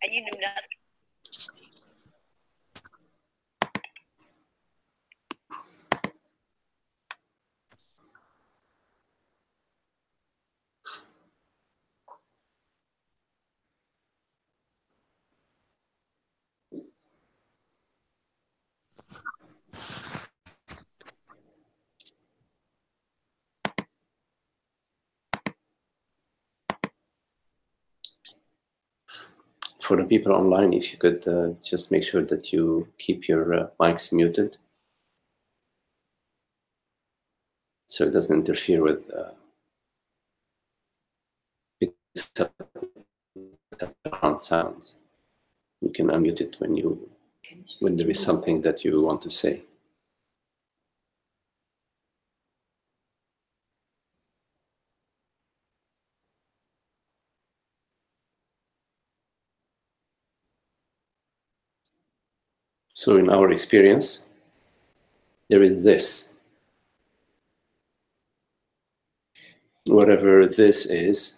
And you knew nothing. For the people online, if you could just make sure that you keep your mics muted so it doesn't interfere with background sounds. You can unmute it when there is something that you want to say. So in our experience, there is this. Whatever this is,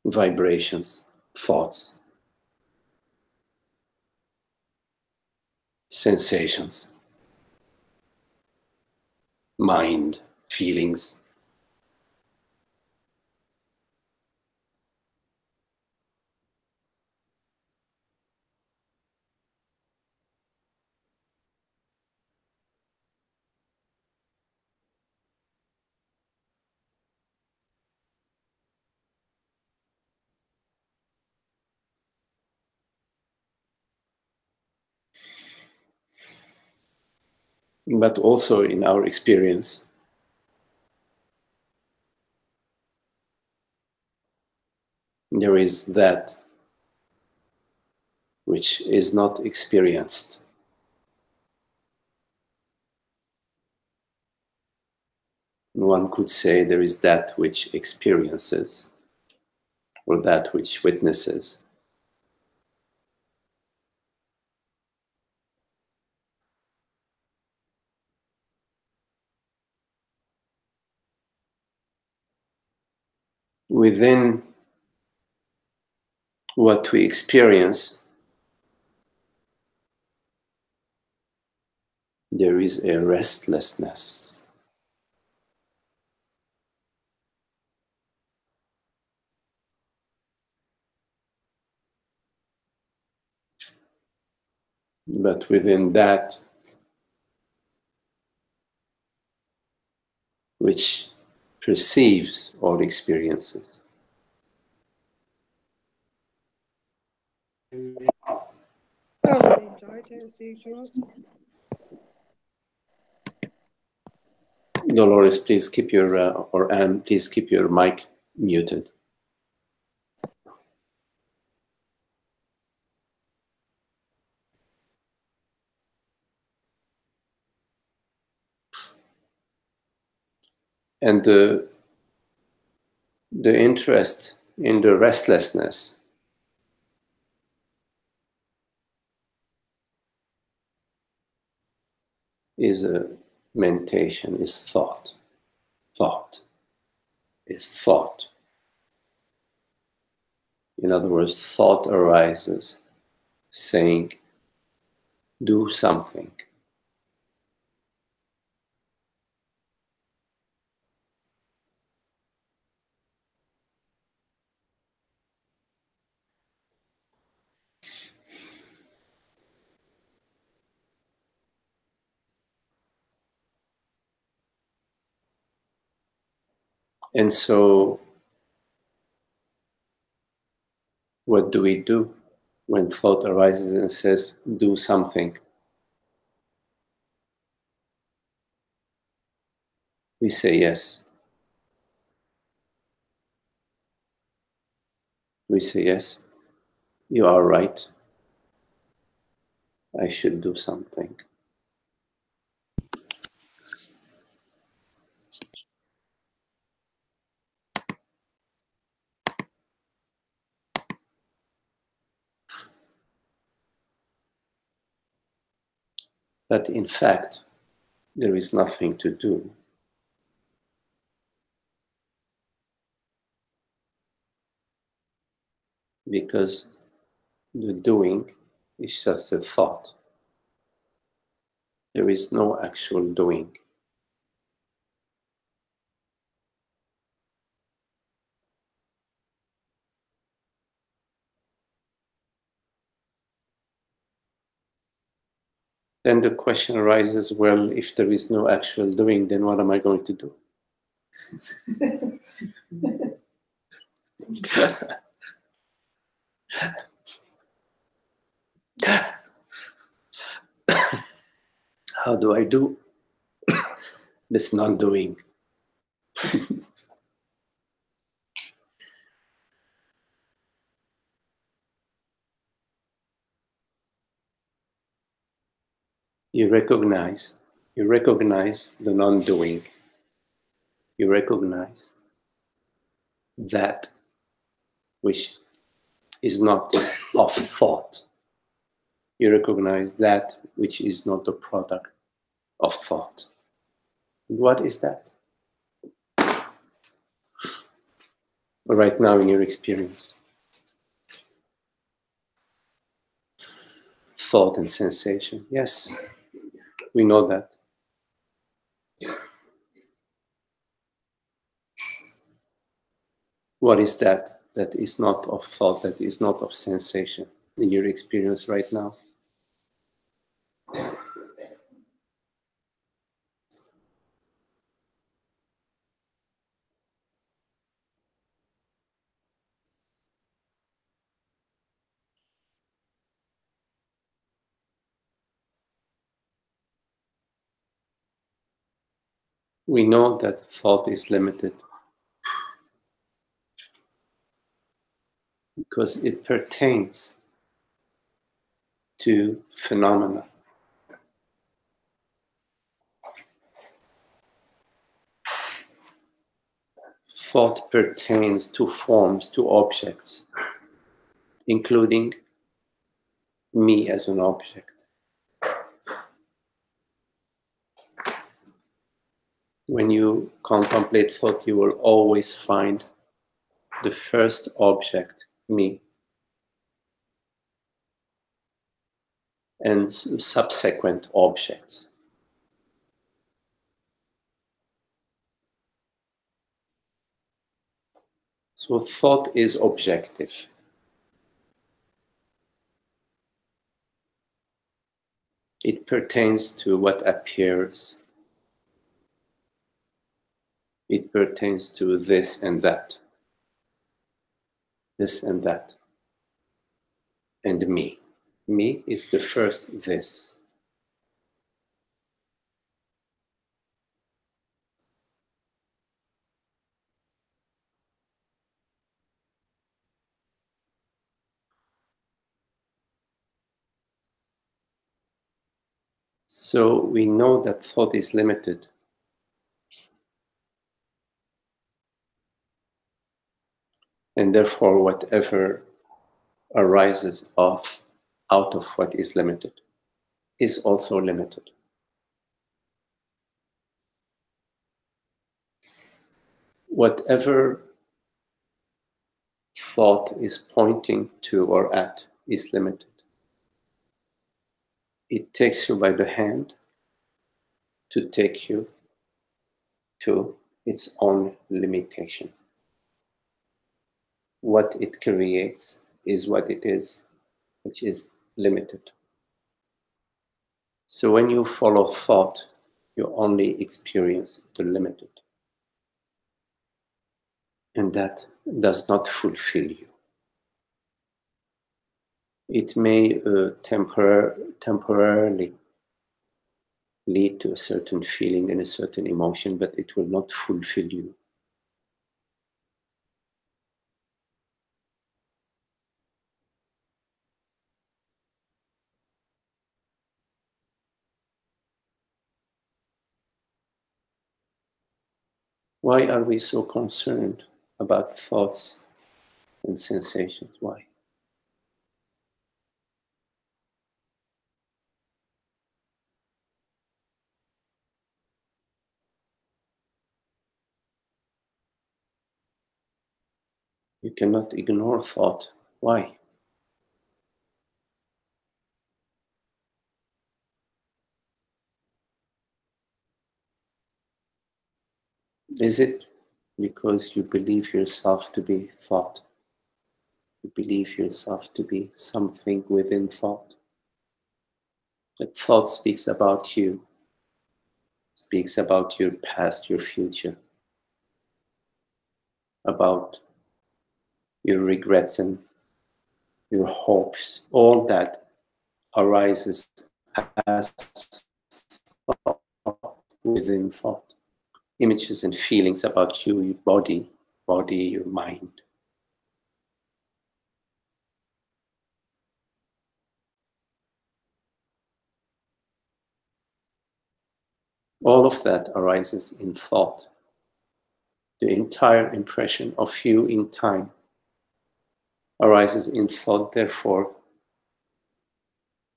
vibrations, thoughts, sensations, mind, feelings. But also in our experience, there is that which is not experienced. One could say there is that which experiences, or that which witnesses. Within what we experience, there is a restlessness. But within that which perceives all experiences, Dolores, please keep your, or Anne, please keep your mic muted. And the interest in the restlessness is a mentation, is thought. Thought is thought. In other words, thought arises saying, do something. And so, what do we do when thought arises and says, do something? We say yes. We say yes, you are right. I should do something. But in fact, there is nothing to do. Because the doing is just a thought. There is no actual doing. Then the question arises, well, if there is no actual doing, then what am I going to do? How do I do this non-doing? You recognize the non-doing. You recognize that which is not of thought. You recognize that which is not the product of thought. What is that? Right now in your experience. Thought and sensation. Yes, we know that. What is that that is not of thought, that is not of sensation in your experience right now? We know that thought is limited because it pertains to phenomena. Thought pertains to forms, to objects, including me as an object. When you contemplate thought, you will always find the first object, me, and subsequent objects. So thought is objective. It pertains to what appears. It pertains to this and that. This and that. And me. Me is the first this. So we know that thought is limited. And therefore, whatever arises out of what is limited is also limited. Whatever thought is pointing to or at is limited. It takes you by the hand to take you to its own limitation. What it creates is what it is, which is limited. So when you follow thought, you only experience the limited. And that does not fulfill you. It may temporarily lead to a certain feeling and a certain emotion, but it will not fulfill you. Why are we so concerned about thoughts and sensations? Why? You cannot ignore thought. Why? Is it because you believe yourself to be thought? You believe yourself to be something within thought? That thought speaks about you, speaks about your past, your future, about your regrets and your hopes. All that arises as thought, within thought. Images and feelings about you, your body, your mind. All of that arises in thought. The entire impression of you in time arises in thought. Therefore,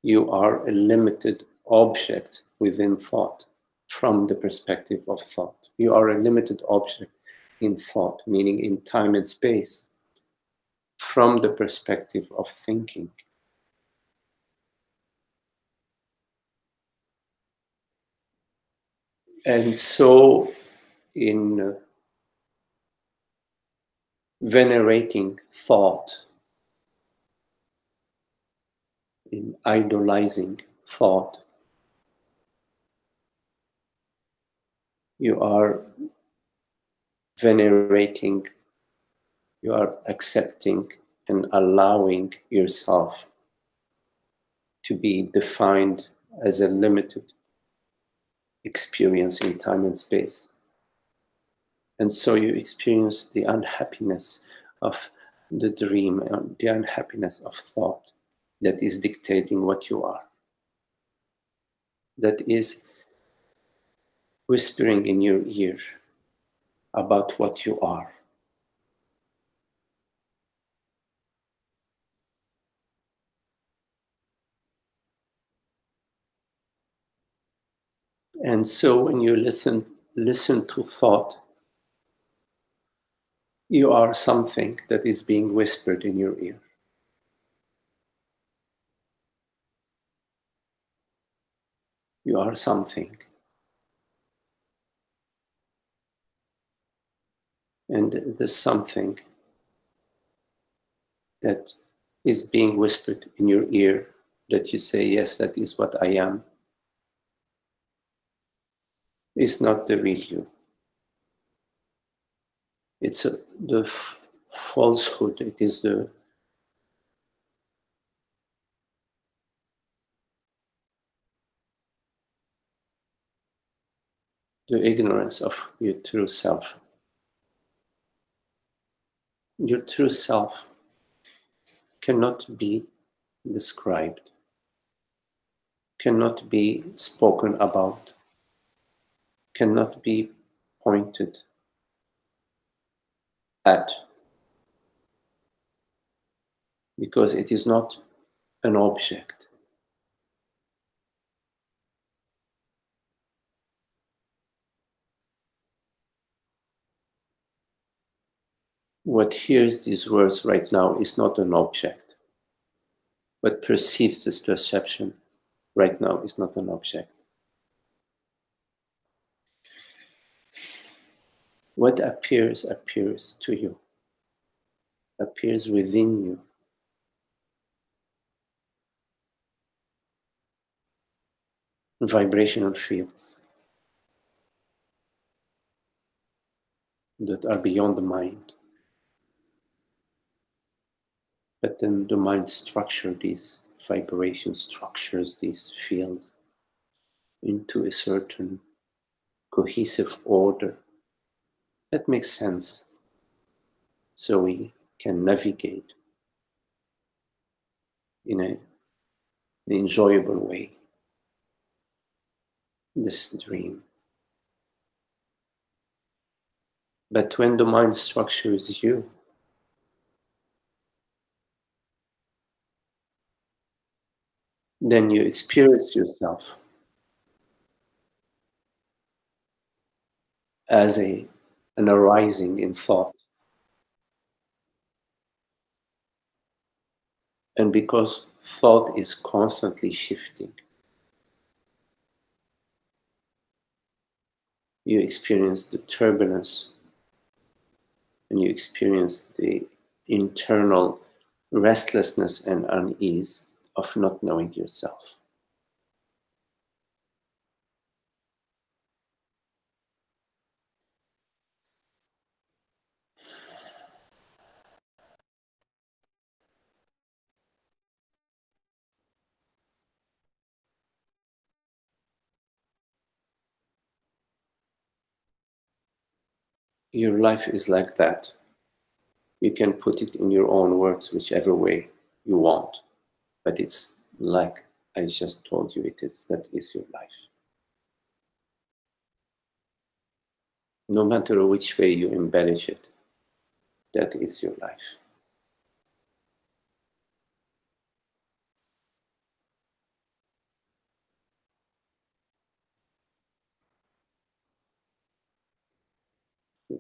you are a limited object within thought from the perspective of thought. You are a limited object in thought, meaning in time and space, from the perspective of thinking. And so, in venerating thought, in idolizing thought, you are venerating, you are accepting and allowing yourself to be defined as a limited experience in time and space. And so you experience the unhappiness of the dream, the unhappiness of thought that is dictating what you are, that is whispering in your ear about what you are. And so when you listen to thought, you are something that is being whispered in your ear. You are something. And the something that is being whispered in your ear, that you say, yes, that is what I am, is not the real you. It's the falsehood. It is the ignorance of your true self. Your true self cannot be described, cannot be spoken about, cannot be pointed at, because it is not an object. What hears these words right now is not an object. What perceives this perception right now is not an object. What appears to you, appears within you. Vibrational fields that are beyond the mind. But then the mind structures these vibrations, structures these fields into a certain cohesive order that makes sense, so we can navigate in an enjoyable way this dream. But when the mind structures you, then you experience yourself as an arising in thought. And because thought is constantly shifting, you experience the turbulence and you experience the internal restlessness and unease of not knowing yourself. Your life is like that. You can put it in your own words, whichever way you want, but it's like I just told you it is. That is your life. No matter which way you embellish it, that is your life.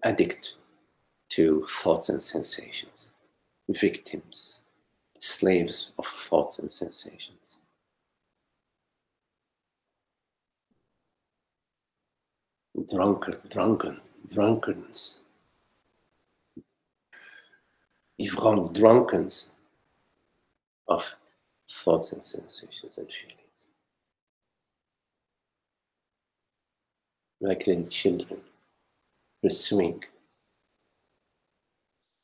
Addict to thoughts and sensations, victims, slaves of thoughts and sensations. Drunkenness, drunkens of thoughts and sensations and feelings. Like little children pursuing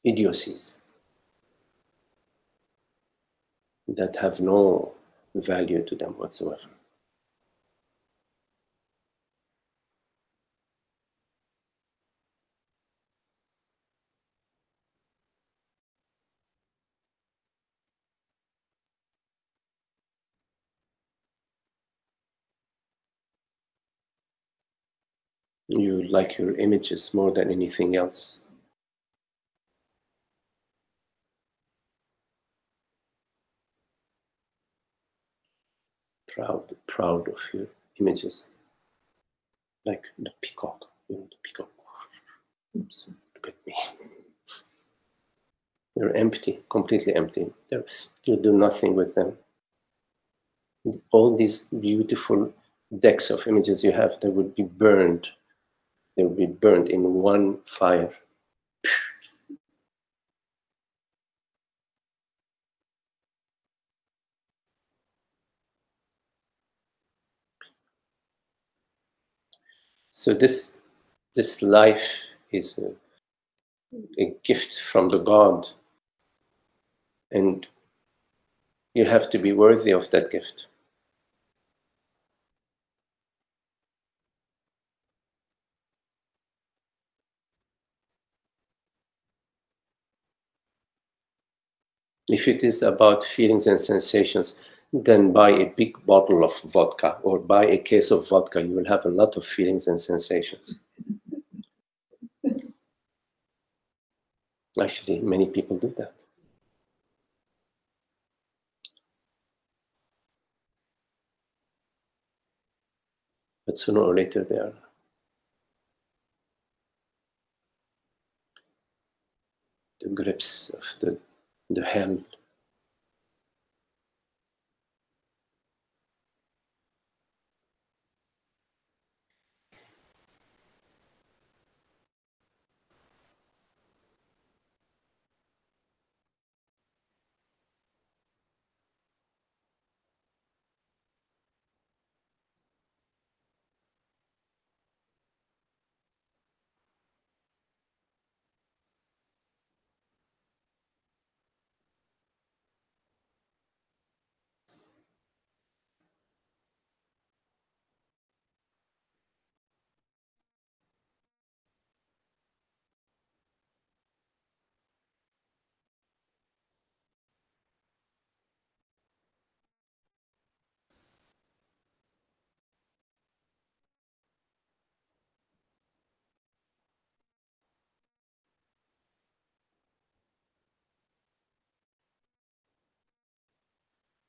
idiocies that have no value to them whatsoever. You like your images more than anything else. Proud of your images. Like the peacock, the peacock. Oops, look at me. They're empty, completely empty. You do nothing with them. All these beautiful decks of images you have, they would be burned. They would be burned in one fire. So this life is a gift from the God, and you have to be worthy of that gift. If it is about feelings and sensations, then buy a big bottle of vodka or buy a case of vodka. You will have a lot of feelings and sensations. Actually, many people do that. But sooner or later, they are the grips of the hell.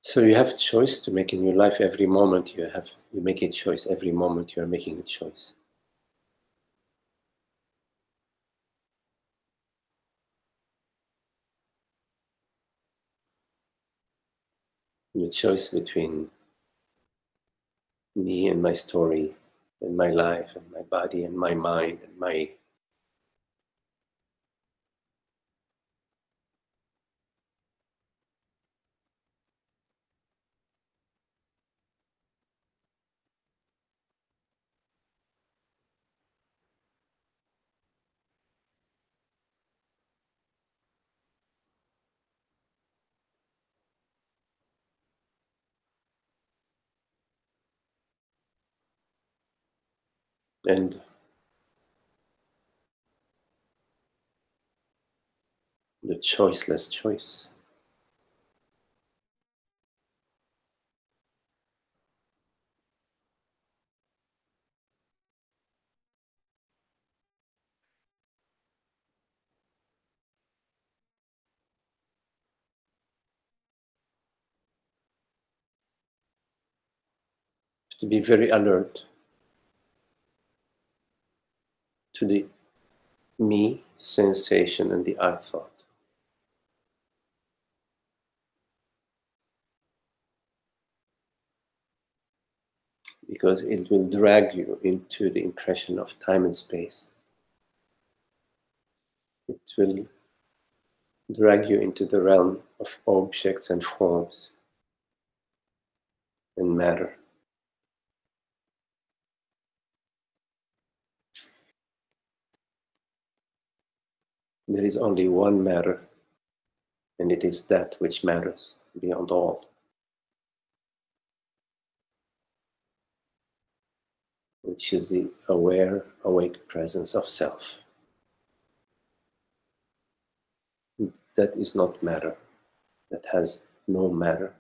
So you have a choice to make in your life every moment. You make a choice every moment. You are making a choice. The choice between me and my story and my life and my body and my mind and my and the choiceless choice. To be very alert to the me sensation and the I thought, because it will drag you into the impression of time and space. It will drag you into the realm of objects and forms and matter. There is only one matter, and it is that which matters beyond all, which is the aware, awake presence of self. That is not matter, that has no matter.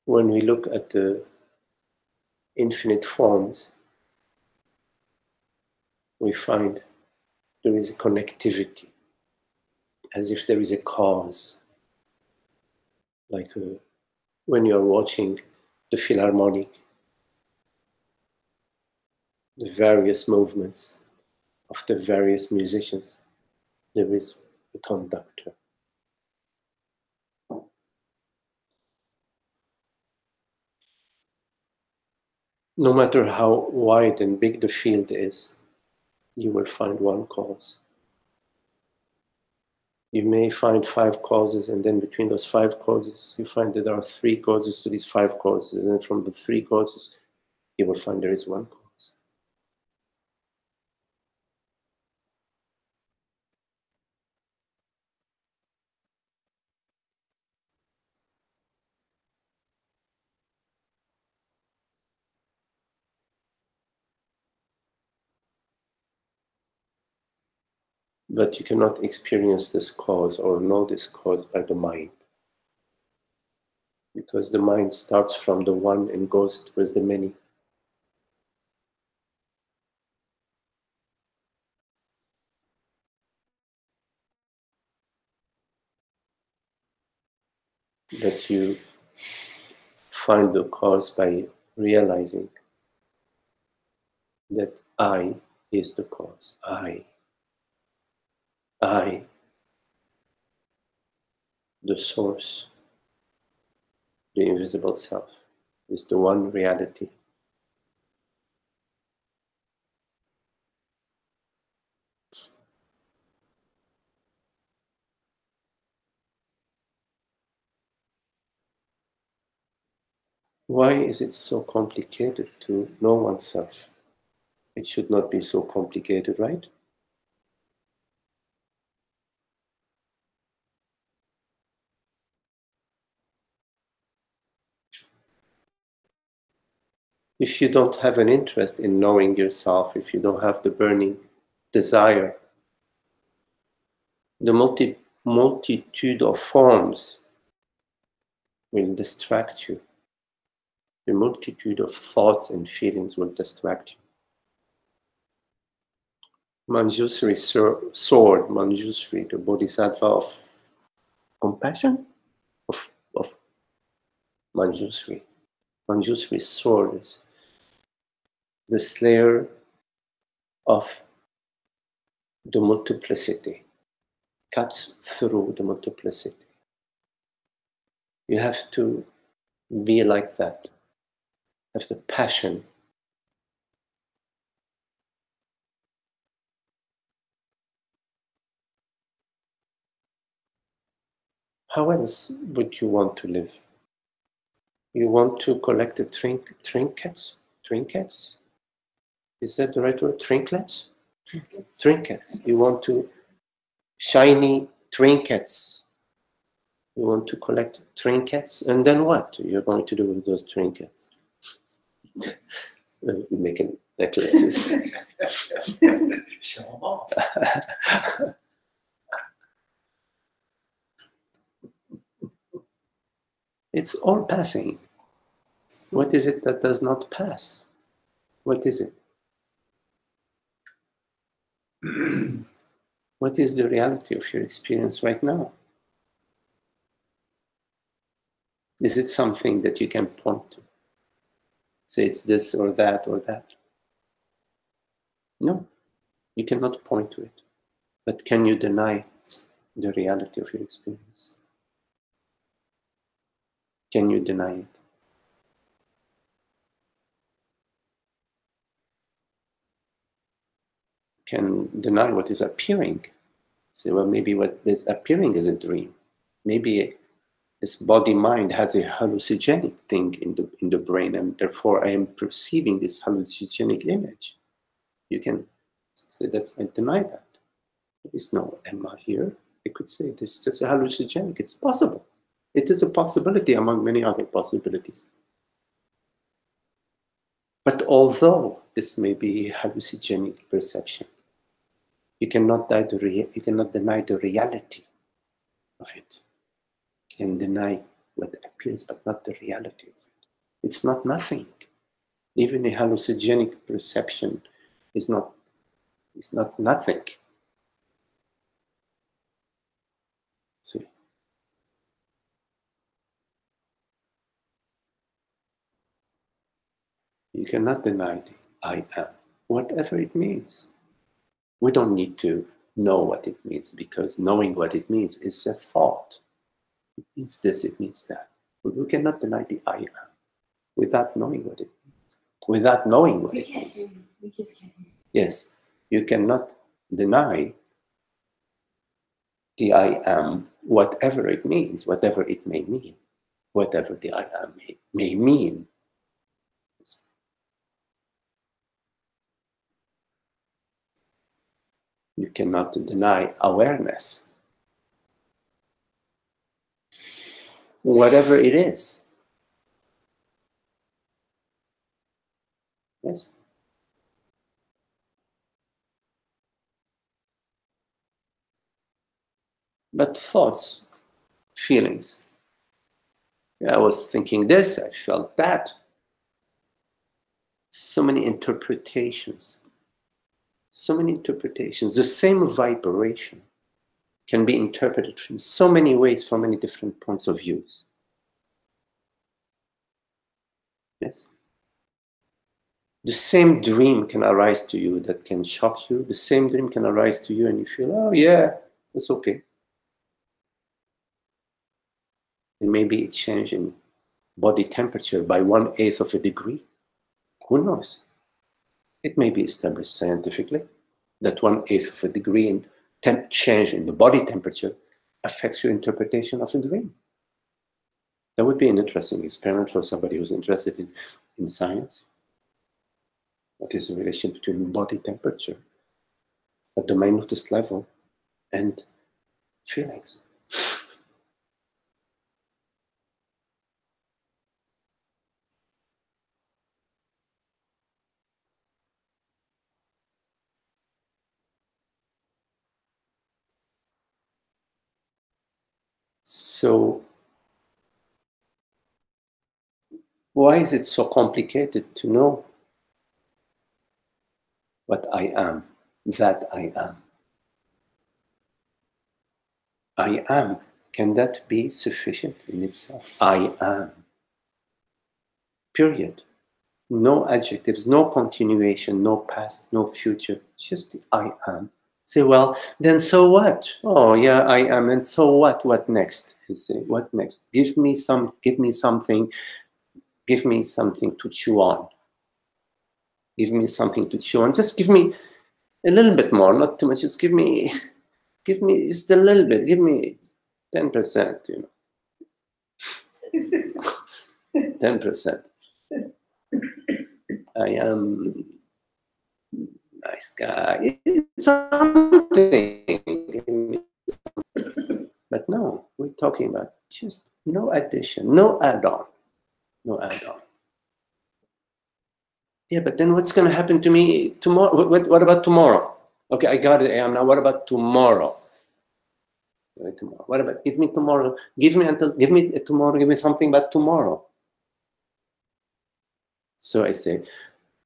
When we look at the infinite forms, we find there is a connectivity, as if there is a cause, like when you're watching the philharmonic, the various movements of the various musicians, there is a conductor. No matter how wide and big the field is, you will find one cause. You may find 5 causes, and then between those 5 causes, you find that there are 3 causes to these 5 causes, and from the 3 causes, you will find there is one cause. But you cannot experience this cause or know this cause by the mind, because the mind starts from the one and goes towards the many. But you find the cause by realizing that I is the cause. I, the source, the invisible self, is the one reality. Why is it so complicated to know oneself? It should not be so complicated, right? If you don't have an interest in knowing yourself, if you don't have the burning desire, the multitude of forms will distract you. The multitude of thoughts and feelings will distract you. Manjusri sword, Manjusri, the bodhisattva of compassion, of Manjusri. Manjusri's sword is the slayer of the multiplicity, cuts through the multiplicity. You have to be like that, have the passion. How else would you want to live? You want to collect the trinkets? Trinkets? Is that the right word? Trinklets? Trinkets. You want to shiny trinkets. You want to collect trinkets, and then what you're going to do with those trinkets? Making necklaces. Show them off. It's all passing. What is it that does not pass? What is it? What is the reality of your experience right now? Is it something that you can point to? Say it's this or that or that? No, you cannot point to it. But can you deny the reality of your experience? Can you deny it? Can deny what is appearing. Say, well, maybe what is appearing is a dream. Maybe this body-mind has a hallucinogenic thing in the brain, and therefore I am perceiving this hallucinogenic image. You can say I deny that. There is no Emma here. I could say this is a hallucinogenic. It's possible. It is a possibility among many other possibilities. But although this may be a hallucinogenic perception, you cannot deny the reality of it. You can deny what appears, but not the reality of it. It's not nothing. Even a hallucinogenic perception is not nothing. See? You cannot deny the I am, whatever it means. We don't need to know what it means, because knowing what it means is a thought. It means this, it means that. But we cannot deny the I am without knowing what it means. Without knowing what it means. We just can't. Yes, you cannot deny the I am, whatever it means, whatever it may mean, whatever the I am may mean. You cannot deny awareness, whatever it is. Yes? But thoughts, feelings. I was thinking this, I felt that. So many interpretations. So many interpretations. The same vibration can be interpreted in so many ways from many different points of views. Yes? The same dream can arise to you that can shock you. The same dream can arise to you and you feel, oh yeah, that's okay. And maybe it changed in body temperature by 1/8 of a degree. Who knows? It may be established scientifically that 1/8 of a degree in change in the body temperature affects your interpretation of a dream. That would be an interesting experiment for somebody who's interested in science. What is the relation between body temperature at the minutest level and feelings? So why is it so complicated to know what I am? that I am. I am. Can that be sufficient in itself? I am. Period. No adjectives, no continuation, no past, no future, just I am. Say, well, then so what? Oh yeah, I am, and so what? What next? You say, what next? Give me something to chew on. Give me something to chew on. Just give me a little bit more, not too much. Just give me just a little bit. Give me 10%, 10%. I am nice guy. It's something. But no, we're talking about just no addition, no add-on, no add-on. Yeah, but then what's going to happen to me tomorrow? What about tomorrow? Okay, I got it. I am now. What about tomorrow? What about give me tomorrow? Give me tomorrow. Give me something about tomorrow. So I say,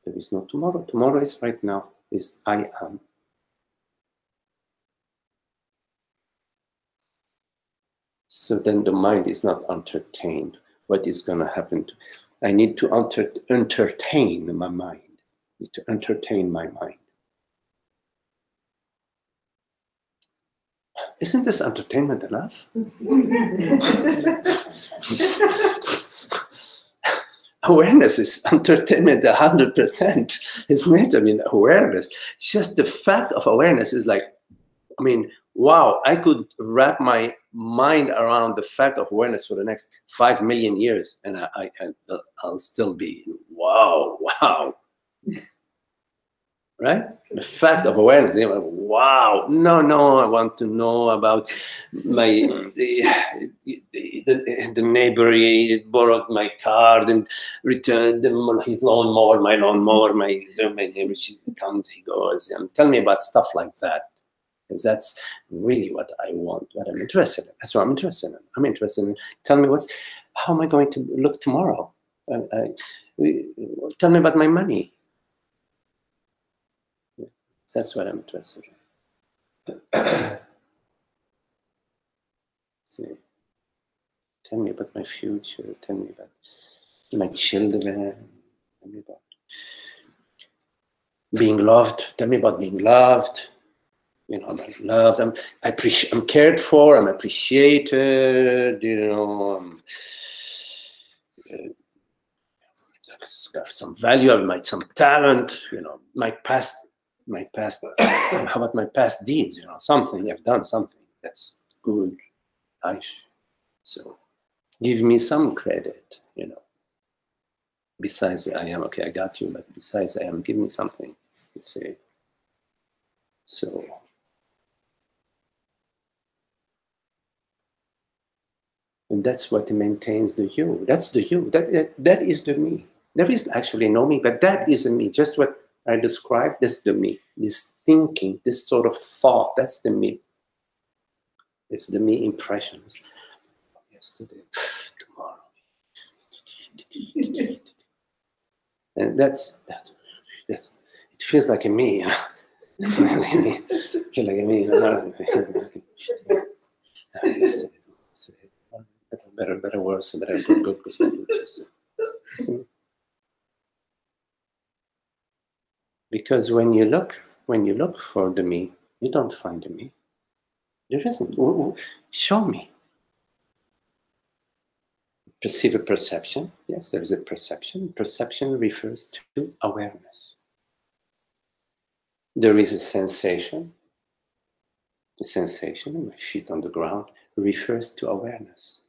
there is no tomorrow. Tomorrow is right now. Is I am. So then the mind is not entertained. What is going to happen? I need to entertain my mind. I need to entertain my mind. Isn't this entertainment enough? Awareness is entertainment 100%, isn't it? I mean, awareness. Just the fact of awareness is like, I mean, wow, I could wrap my mind around the fact of awareness for the next 5 million years, and I'll still be, wow. Right? The fact of awareness, wow. No, I want to know about the neighbor. He borrowed my car and returned his lawnmower, my lawnmower. My neighbor, she comes, he goes. Tell me about stuff like that. Because that's really what I want, what I'm interested in. That's what I'm interested in. I'm interested in, tell me how am I going to look tomorrow? Tell me about my money. That's what I'm interested in. See, tell me about my future. Tell me about my children. Tell me about being loved. Tell me about being loved. I'm loved. I'm cared for. I'm appreciated. I've got some value. I've made some talent. My past. How about my past deeds? Something I've done. Something that's good, nice. So, give me some credit. Besides I am, okay, I got you. But besides I am, give me something. You say. So. And that's what maintains the you. That's the you. That is the me. There is actually no me, but that is the me. Just what I described, that's the me. This thinking, this sort of thought, that's the me. It's the me impressions. Yesterday, tomorrow. And that's it feels like a me. It feels like a me. Yesterday. Better, worse, better, good. Because when you look for the me, you don't find the me. There isn't. Show me. Perceive a perception. Yes, there is a perception. Perception refers to awareness. There is a sensation. The sensation of my feet on the ground refers to awareness.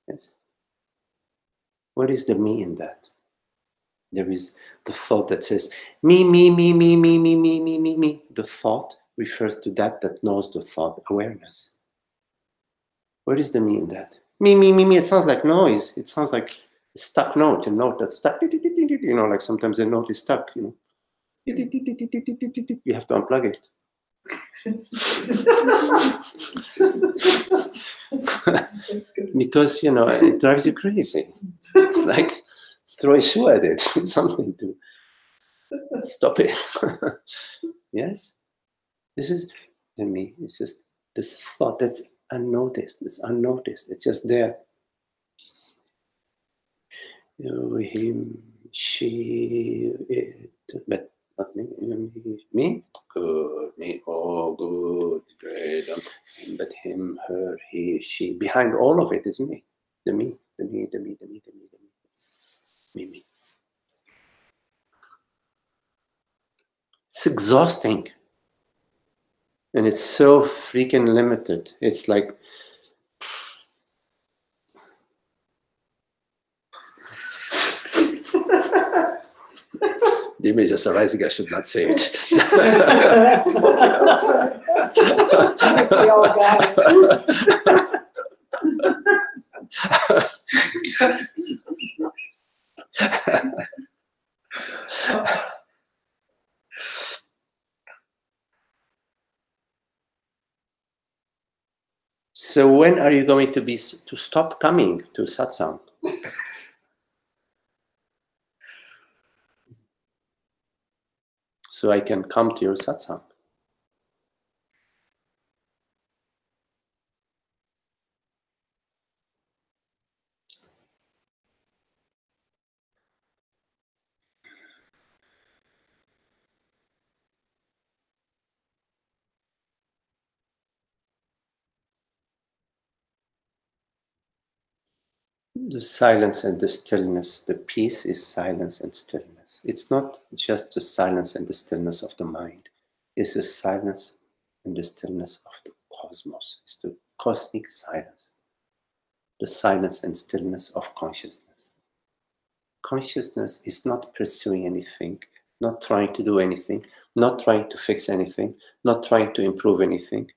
Yes. What is the me in that? There is the thought that says, me. The thought refers to that knows the thought, awareness. What is the me in that? Me. It sounds like noise. It sounds like a stuck note, a note that's stuck. Like sometimes a note is stuck, You have to unplug it. Because it drives you crazy. It's like throw a shoe at it, something to stop it. Yes? This is the me. It's just this thought that's unnoticed. It's unnoticed. It's just there. You, him, she, it, but not me. Me? Good. Me? Oh, good. Great. But him, her, he, she. Behind all of it is me. The me. The me. The me. The me. The me. The me. Me. Me. It's exhausting. And it's so freaking limited. It's like, the image is arising, I should not say it. We all got it. So when are you going to stop coming to satsang? So I can come to your satsang. The silence and the stillness, the peace is silence and stillness. It's not just the silence and the stillness of the mind. It's the silence and the stillness of the cosmos. It's the cosmic silence. The silence and stillness of consciousness. Consciousness is not pursuing anything, not trying to do anything, not trying to fix anything, not trying to improve anything.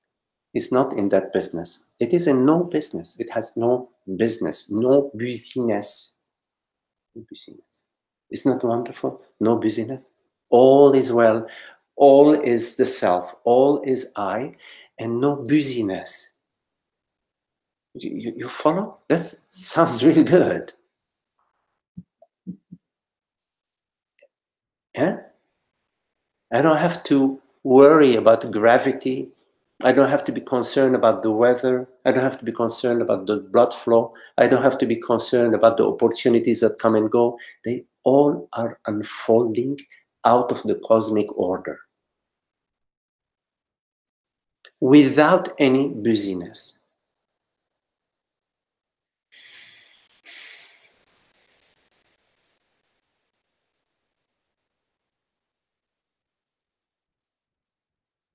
It's not in that business. It is in no business. It has no business, no busyness. No busyness. It's not wonderful? No busyness. All is well. All is the self. All is I, and no busyness. You follow? That sounds really good. Yeah? I don't have to worry about gravity. I don't have to be concerned about the weather. I don't have to be concerned about the blood flow. I don't have to be concerned about the opportunities that come and go. They all are unfolding out of the cosmic order without any busyness.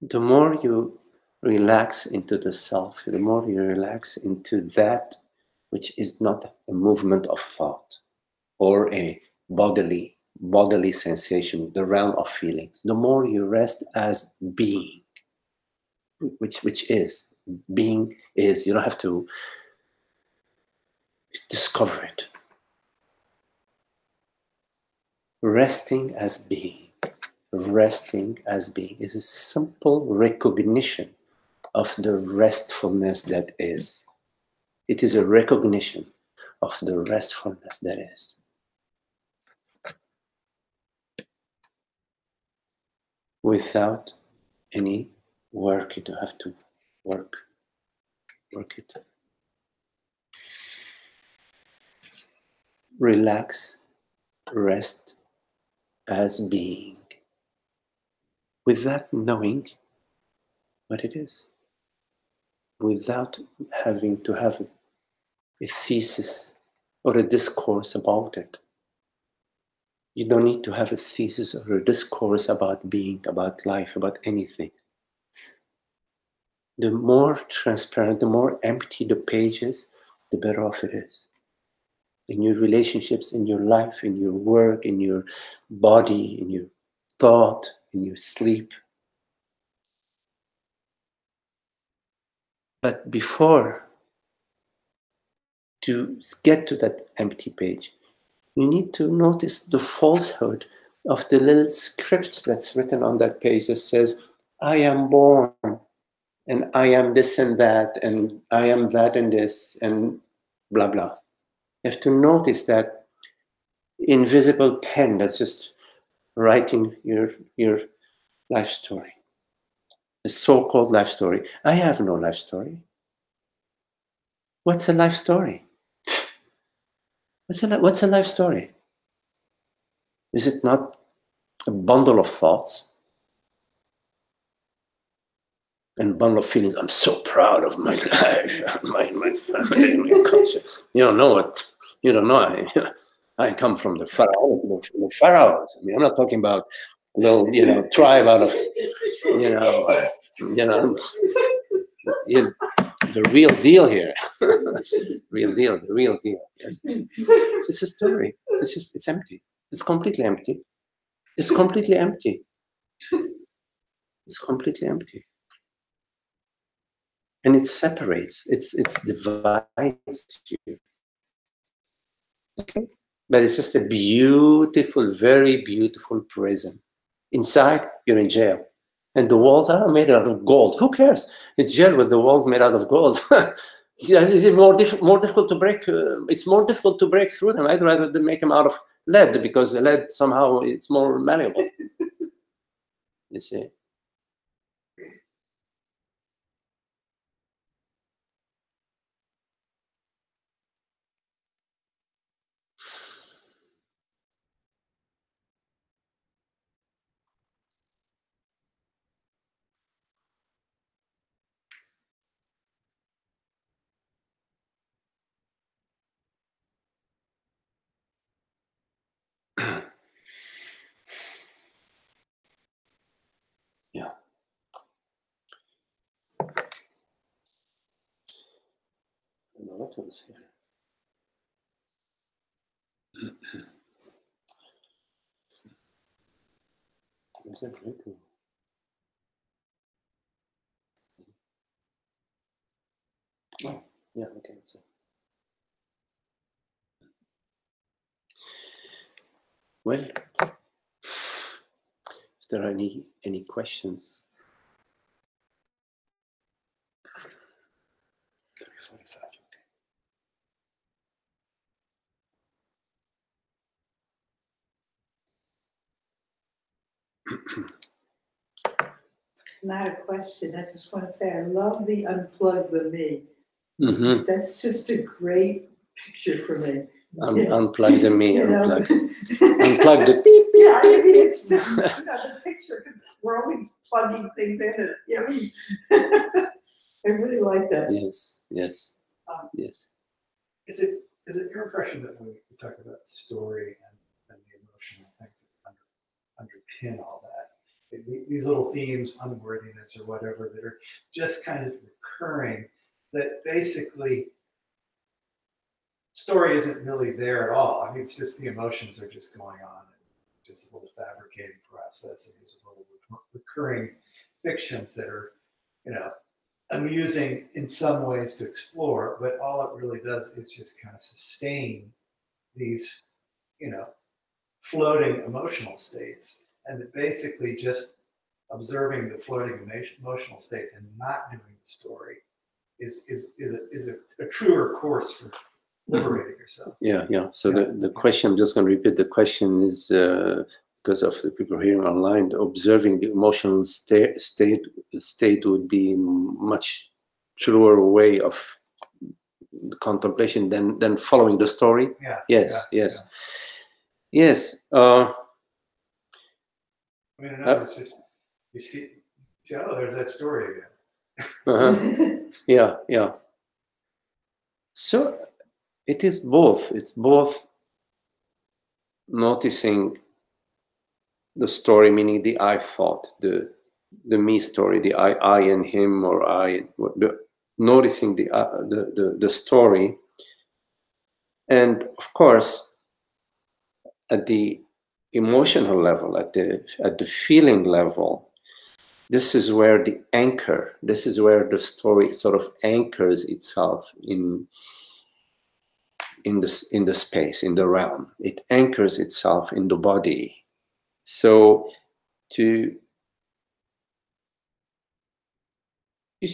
The more you relax into the self, the more you relax into that which is not a movement of thought or a bodily sensation, the realm of feelings, the more you rest as being, which is being is. You don't have to discover it. Resting as being is a simple recognition of the restfulness that is. It is a recognition of the restfulness that is. Without any work, you don't have to work it. Relax, rest as being, without knowing what it is, without having to have a thesis or a discourse about it. You don't need to have a thesis or a discourse about being, about life, about anything. The more transparent, the more empty the page is, the better off it is. In your relationships, in your life, in your work, in your body, in your thought, in your sleep. But before to get to that empty page, you need to notice the falsehood of the little script that's written on that page that says, I am born, and I am this and that, and I am that and this, and blah, blah. You have to notice that invisible pen that's just writing your life story. A so-called life story. I have no life story. What's a life story? What's a life story? Is it not a bundle of thoughts and bundle of feelings? I'm so proud of my life, my family, my culture. You don't know what. You don't know. I come from the pharaohs. I mean, I'm not talking about little, tribe out of, the real deal here. Real deal, the real deal. Yes. It's a story. It's empty. It's completely empty. It's completely empty. It's completely empty. And it separates, it divides you. But it's just a beautiful, very beautiful prison. Inside, you're in jail. And the walls are made out of gold. Who cares? It's jail with the walls made out of gold. Is it more difficult to break? It's more difficult to break through them. I'd rather than make them out of lead, because the lead somehow it's more malleable. You see? Yeah. What was here? Is that very cool? Oh, yeah, okay. So. Well, if there are any questions. 3:45. Not a question. I just want to say I love the unplug the me. Mm-hmm. That's just a great picture for me. Unplug the me. Unplug the beep, beep, Yeah, I beep, mean, beep. it's just the picture, because we're always plugging things in it. Yeah, I really like that. Yes, yes, yes. Is it your impression that when we talk about story and the emotional things that underpin all that, these little themes, unworthiness or whatever, that are just kind of recurring, that basically story isn't really there at all. I mean, it's just the emotions are just going on, just a little fabricating process, and these little recurring fictions that are, amusing in some ways to explore, but all it really does is just kind of sustain these, floating emotional states, and that basically just observing the floating emotional state and not doing the story is a truer course for liberating yourself. Yeah. So the question, I'm just going to repeat the question, is because of the people here online, observing the emotional state would be much truer way of contemplation than following the story. Yeah. Yes. I mean, it's just you see, oh, there's that story again. Yeah. So it is both. It's both noticing the story, meaning the I thought, the me story, the I and him, or noticing the story, and of course, at the emotional level, at the feeling level, this is where this is where the story sort of anchors itself in the space, in the realm. It anchors itself in the body. So if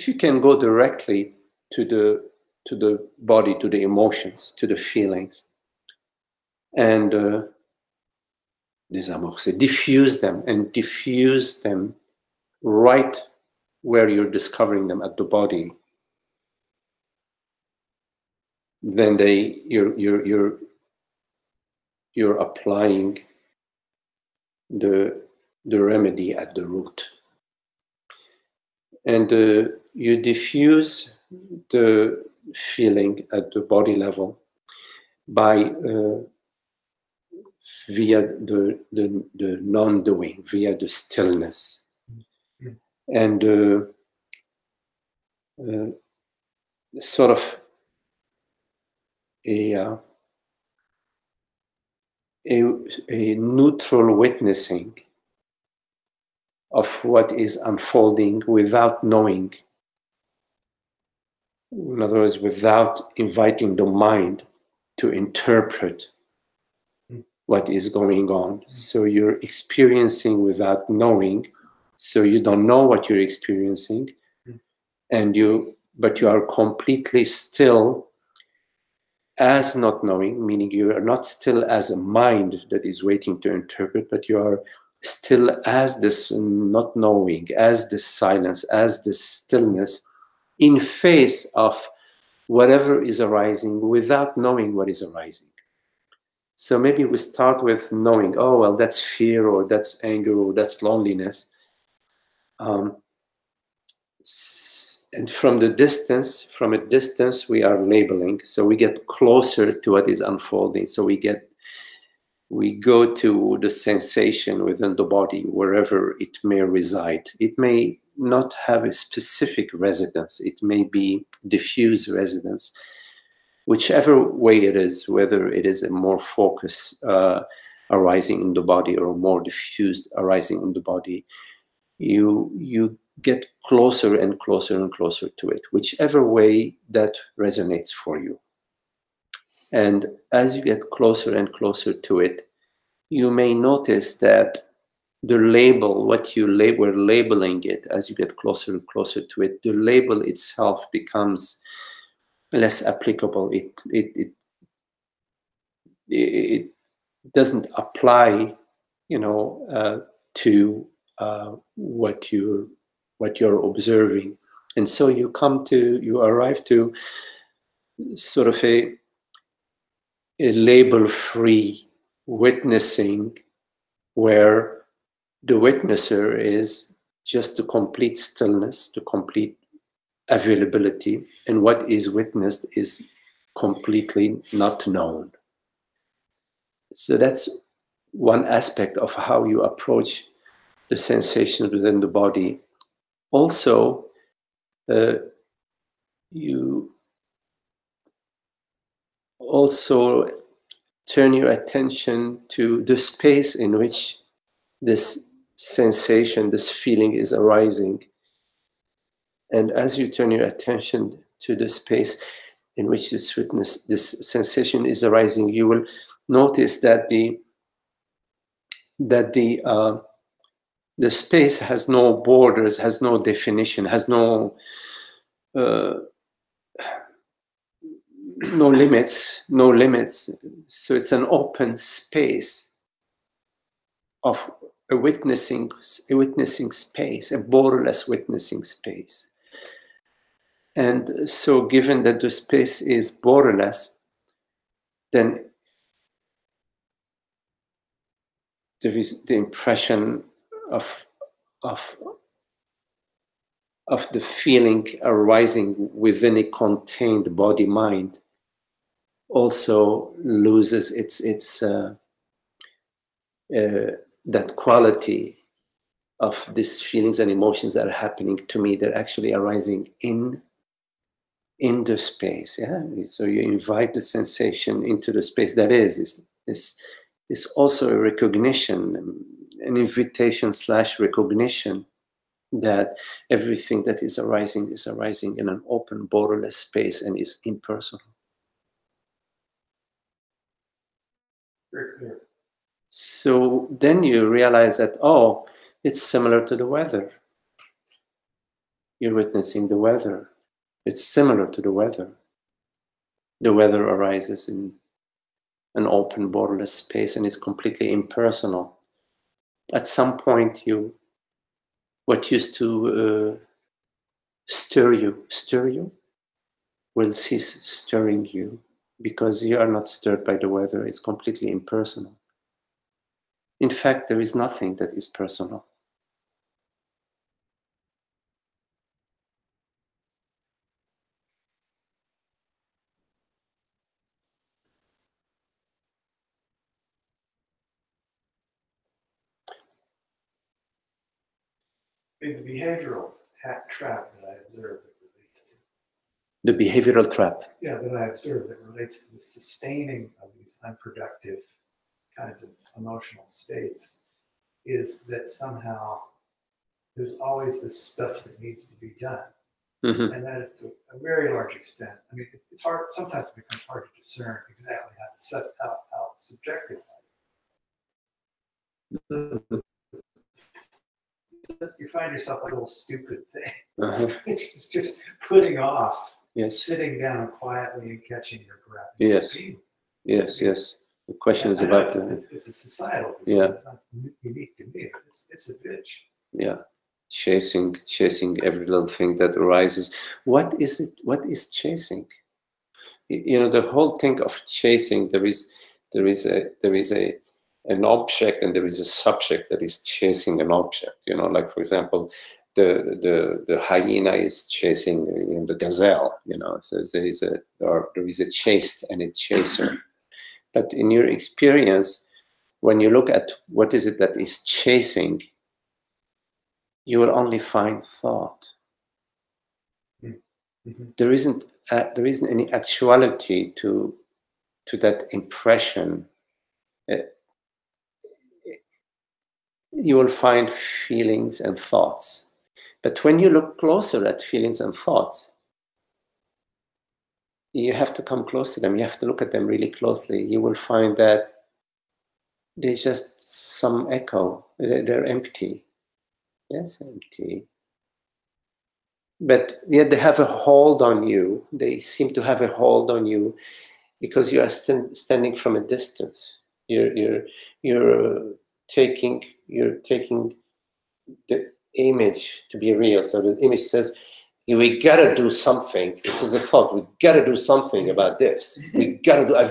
you can go directly to the body, to the emotions, to the feelings, and diffuse them right where you're discovering them at the body, then you're applying the remedy at the root. And you diffuse the feeling at the body level by via the non-doing, via the stillness. And sort of a neutral witnessing of what is unfolding without knowing. In other words, without inviting the mind to interpret what is going on. So you're experiencing without knowing. So you don't know what you're experiencing, but you are completely still as not knowing, meaning you are not still as a mind that is waiting to interpret, but you are still as this not knowing, as this silence, as this stillness in face of whatever is arising without knowing what is arising. So maybe we start with knowing, oh, well, that's fear, or that's anger, or that's loneliness. And from a distance, we are labeling. So we get closer to what is unfolding. So we go to the sensation within the body, wherever it may reside. It may not have a specific residence. It may be diffuse residence. Whichever way it is, whether it is a more focus arising in the body or more diffused arising in the body, you get closer and closer and closer to it, whichever way that resonates for you. And as you get closer and closer to it, you may notice that the label, what you were labeling it, as you get closer and closer to it, the label itself becomes less applicable. It doesn't apply, to what you're observing, and so you arrive to sort of a label-free witnessing, where the witnesser is just the complete stillness, the complete availability, and what is witnessed is completely not known. So that's one aspect of how you approach the sensation within the body. Also, you also turn your attention to the space in which this sensation, this feeling is arising. And as you turn your attention to the space in which this sensation is arising, you will notice that the space has no borders, has no definition, has no limits. So it's an open space of a witnessing space, a borderless witnessing space. And so given that the space is borderless, then there is the impression of the feeling arising within a contained body-mind also loses its that quality of these feelings and emotions that are happening to me. They're actually arising in the space. Yeah. So you invite the sensation into the space. That is also a recognition, an invitation / recognition that everything that is arising in an open, borderless space and is impersonal. Very clear. So then you realize that, oh, it's similar to the weather. You're witnessing the weather. It's similar to the weather. The weather arises in an open, borderless space and is completely impersonal. At some point, you what used to stir you will cease stirring you, because you are not stirred by the weather. It's completely impersonal. In fact, there is nothing that is personal. The behavioral trap that I observed that relates to, The behavioral trap. yeah, that I observed that relates to the sustaining of these unproductive kinds of emotional states is that somehow there's always this stuff that needs to be done. Mm-hmm. And that is to a very large extent. I mean, it's hard, sometimes it becomes hard to discern exactly how to set out how subjective. You find yourself like a little stupid thing. Uh-huh. It's just putting off Yes. sitting down quietly and catching your breath. Yes. Yes. Yes. The question is about it's a societal disease. Yeah. It's not unique to me. It's a bitch. Yeah. Chasing every little thing that arises. What is it? What is chasing? You know, the whole thing of chasing, there is an object and there is a subject that is chasing an object. You know, like for example, the hyena is chasing the gazelle. You know, so there is a chased and a chaser. But in your experience, when you look at what is it that is chasing, you will only find thought. Mm-hmm. There isn't any actuality to that impression. You will find feelings and thoughts, but when you look closer at feelings and thoughts, you have to come close to them. You have to look at them really closely. You will find that there's just some echo. They're empty. Yes, empty. But yet they have a hold on you. They seem to have a hold on you because you are standing from a distance. You're taking the image to be real. So the image says, we gotta do something. It is a thought. We gotta do something about this. I've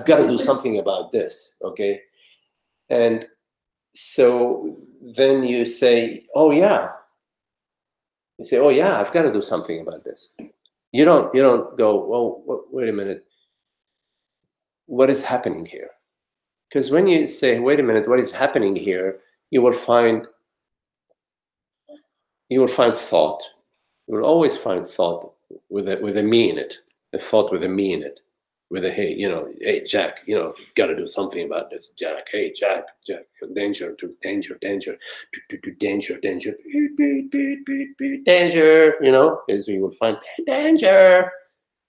gotta do something about this. Okay, and so then you say, oh yeah. You say, oh yeah, I've got to do something about this. You don't go, well, wait a minute. What is happening here? Because when you say, wait a minute, what is happening here, you will find thought. You will always find thought with a me in it. A thought with a me in it. With a hey Jack, you got to do something about this, Jack. Hey Jack, danger, danger, danger, danger, danger, danger. Is you will find danger.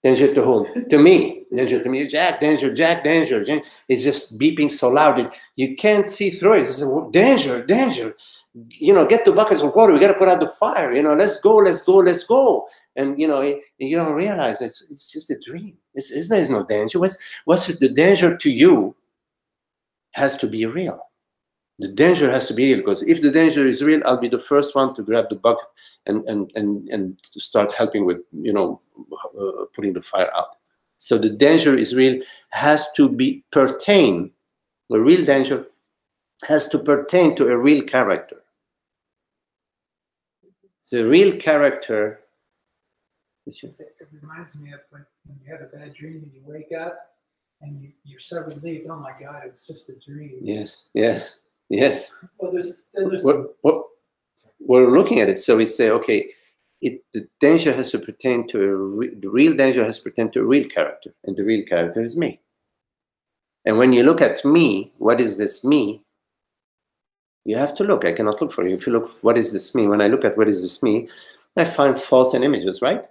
Danger to whom? To me. Danger to me. Jack, danger, Jack, danger. It's just beeping so loud that you can't see through it. It's danger, danger. Get the buckets of water. We got to put out the fire. Let's go, let's go, let's go. And you don't realize it's just a dream. There's no danger. What's the danger to you? Has to be real. The danger has to be real, because if the danger is real, I'll be the first one to grab the bucket and to start helping with putting the fire out. So the danger is real, has to pertain. The real danger has to pertain to a real character. The real character. It reminds me of when you have a bad dream and you wake up and you're so relieved. Oh my God, it was just a dream. Yes, yes, yes. Well, there's we're looking at it, so we say, okay, the danger has to pertain to the real danger has to pertain to a real character, and the real character is me. And when you look at me, what is this me? You have to look. I cannot look for you. If you look, what is this me? When I look at what is this me, I find thoughts and images, right?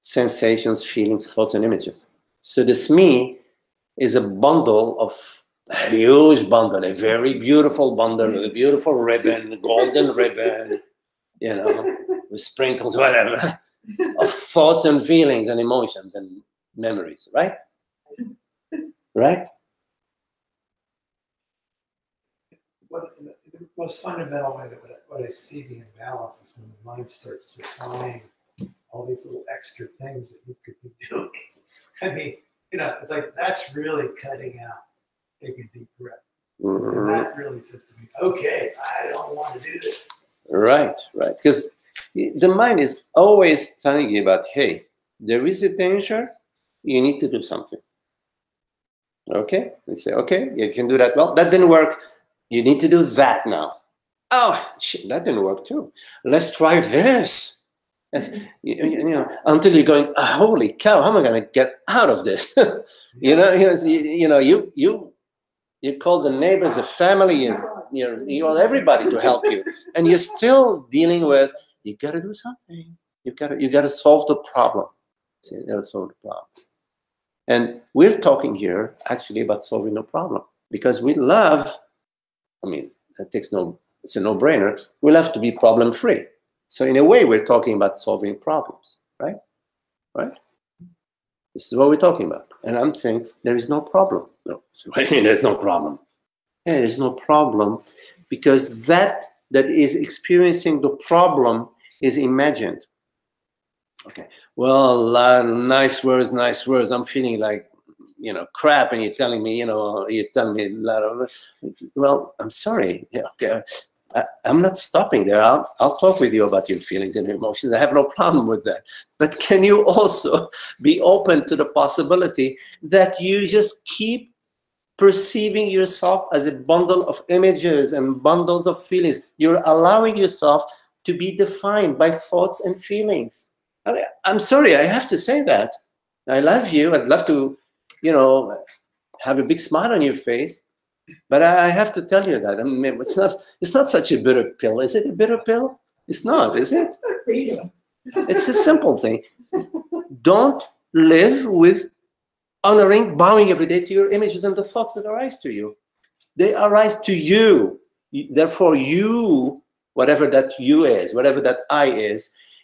Sensations, feelings, thoughts, and images. So this me is a bundle of a huge bundle, a very beautiful bundle with a beautiful ribbon, golden ribbon, with sprinkles, whatever, of thoughts and feelings and emotions and memories, right? Right? The most fundamental way that what I see the imbalance is when the mind starts supplying all these little extra things that you could be doing. I mean, it's like that's really cutting out. Take a deep breath. And that really says to me, okay, I don't want to do this. Right. Because the mind is always telling you about, hey, there is a danger, you need to do something. Okay? They say, okay, you can do that. Well, that didn't work. You need to do that now. Oh, shit, that didn't work too. Let's try this. Yes, until you're going, holy cow, how am I going to get out of this? you call the neighbors, the family, you want everybody to help you, and you're still dealing with. You got to do something. You got to solve the problem. See, you got to solve the problem. And we're talking here actually about solving a problem because we love. I mean, it's a no-brainer. We love to be problem-free. So in a way, we're talking about solving problems, right? Right? This is what we're talking about. And I'm saying there is no problem. No, so I mean, there's no problem. Yeah, there's no problem because that is experiencing the problem is imagined. Okay. Well, nice words. I'm feeling like, crap, and you're telling me, well, I'm sorry. Yeah, okay. I'm not stopping there. I'll talk with you about your feelings and your emotions. I have no problem with that. But can you also be open to the possibility that you just keep perceiving yourself as a bundle of images and bundles of feelings? You're allowing yourself to be defined by thoughts and feelings. I'm sorry, I have to say that. I love you. I'd love to, have a big smile on your face. But I have to tell you that. I mean, it's not such a bitter pill. Is it a bitter pill? It's not, is it? It's a simple thing. Don't live with honoring, bowing every day to your images and the thoughts that arise to you. They arise to you. Therefore, you, whatever that you is, whatever that I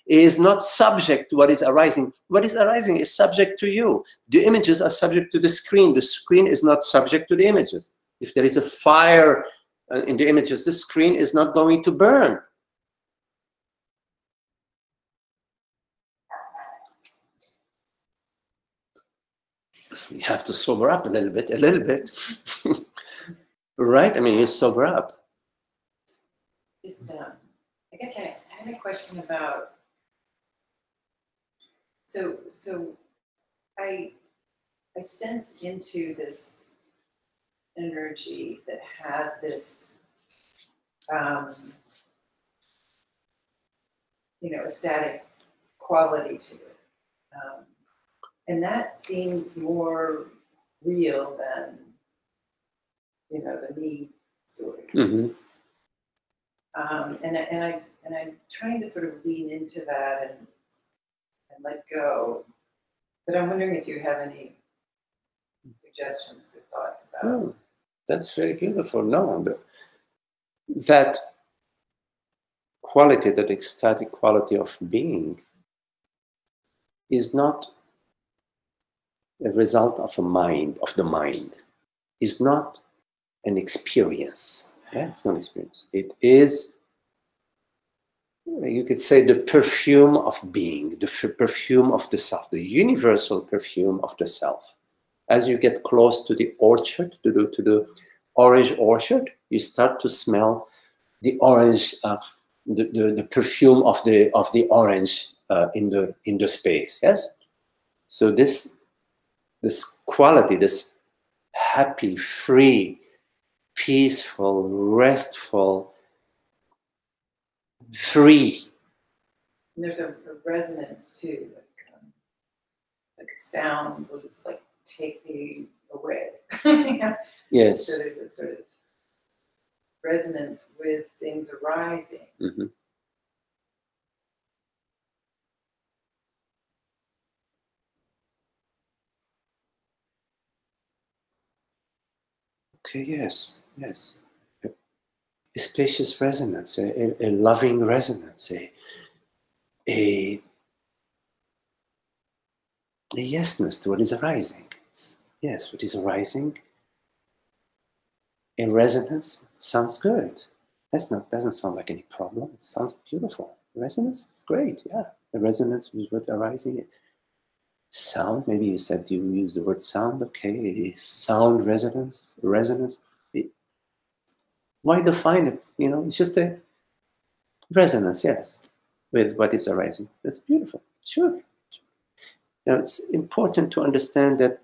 is not subject to what is arising. What is arising is subject to you. The images are subject to the screen. The screen is not subject to the images. If there is a fire in the images, the screen is not going to burn. You have to sober up a little bit. Right? I mean, you sober up. Just, I guess I had a question about, so I sense into this energy that has this, ecstatic quality to it. And that seems more real than, the me story. Mm-hmm. And I'm trying to sort of lean into that and let go. But I'm wondering if you have any suggestions or thoughts about. That's very beautiful. No, that quality, that ecstatic quality of being, is not a result of the mind. Is not an experience. Yeah, it's not an experience. It is, you could say, the perfume of being, the perfume of the self, the universal perfume of the self. As you get close to the orchard, to the orange orchard, you start to smell the orange, the perfume of the orange in the space. Yes. So this quality, this happy, free, peaceful, restful, free. And there's a resonance too, like a sound will just like take me away. Yes. So there's a sort of resonance with things arising. Mm-hmm. Okay, yes. A spacious resonance, a loving resonance, a yesness to what is arising. Yes, what is arising, a resonance sounds good. doesn't sound like any problem. It sounds beautiful. Resonance is great, yeah. The resonance with what arising. Sound, maybe you said you use the word sound, okay. Sound resonance. Why define it? You know, it's just a resonance, yes, with what is arising. That's beautiful. Sure. Now it's important to understand that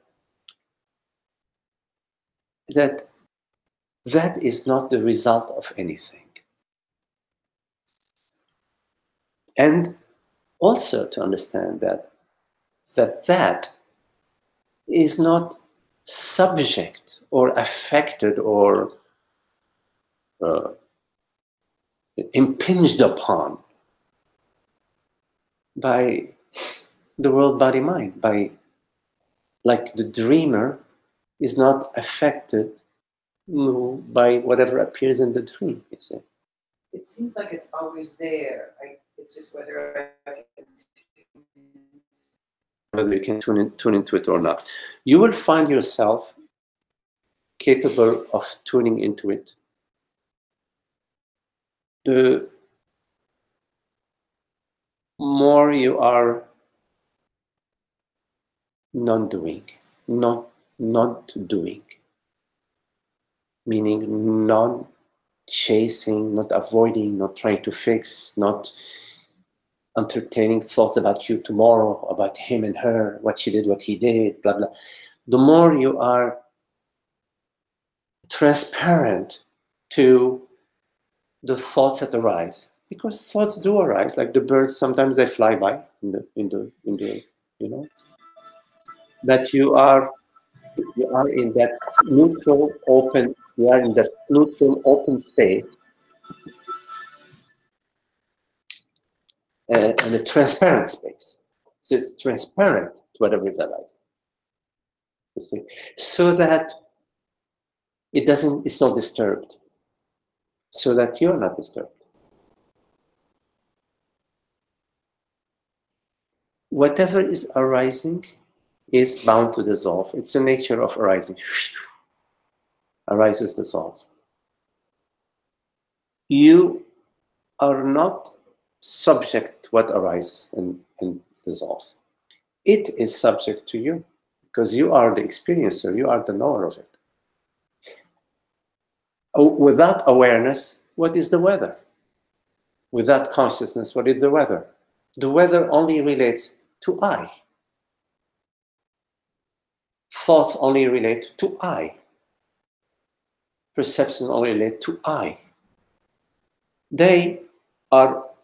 that is not the result of anything. And also to understand that is not subject or affected or impinged upon by the world, body, mind, by, like the dreamer is not affected by whatever appears in the dream, you see. It seems like it's always there. It's just whether Whether you can tune into it or not. You will find yourself capable of tuning into it. The more you are non-doing, not doing, meaning non-chasing, not avoiding, not trying to fix, not entertaining thoughts about you tomorrow, about him and her, what she did, what he did, blah, blah. The more you are transparent to the thoughts that arise, because thoughts do arise, like the birds, sometimes they fly by in the you know, that you are in that neutral, open, you are in that neutral, open space, and a transparent space. So it's transparent to whatever is arising. You see, so that it's not disturbed, so that you're not disturbed. Whatever is arising is bound to dissolve. It's the nature of arising. Arises, dissolves. You are not subject to what arises and dissolves. It is subject to you, because you are the experiencer, you are the knower of it. Without awareness, what is the weather? Without consciousness, what is the weather? The weather only relates to I. Thoughts only relate to I. Perceptions only relate to I. They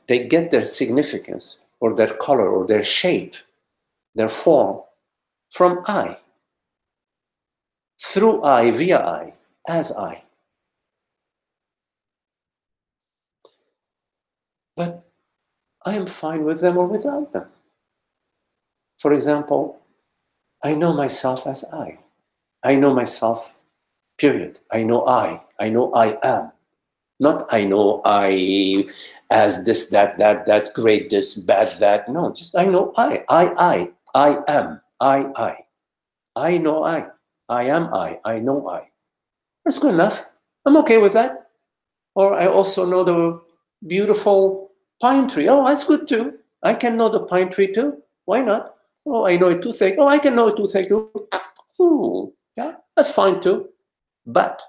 get their significance or their color or their shape, their form from I. Through I, via I, as I. But I am fine with them or without them. For example, I know myself as I. I know myself, period. I know I I am. Not I know I as this, that, great, this, bad, that. No, just I know I am, I know I am I know I. That's good enough. I'm okay with that. Or I also know the beautiful pine tree. Oh, that's good too. I can know the pine tree too. Why not? Oh, I know a toothache. Oh, I can know a toothache too. Yeah, that's fine too. But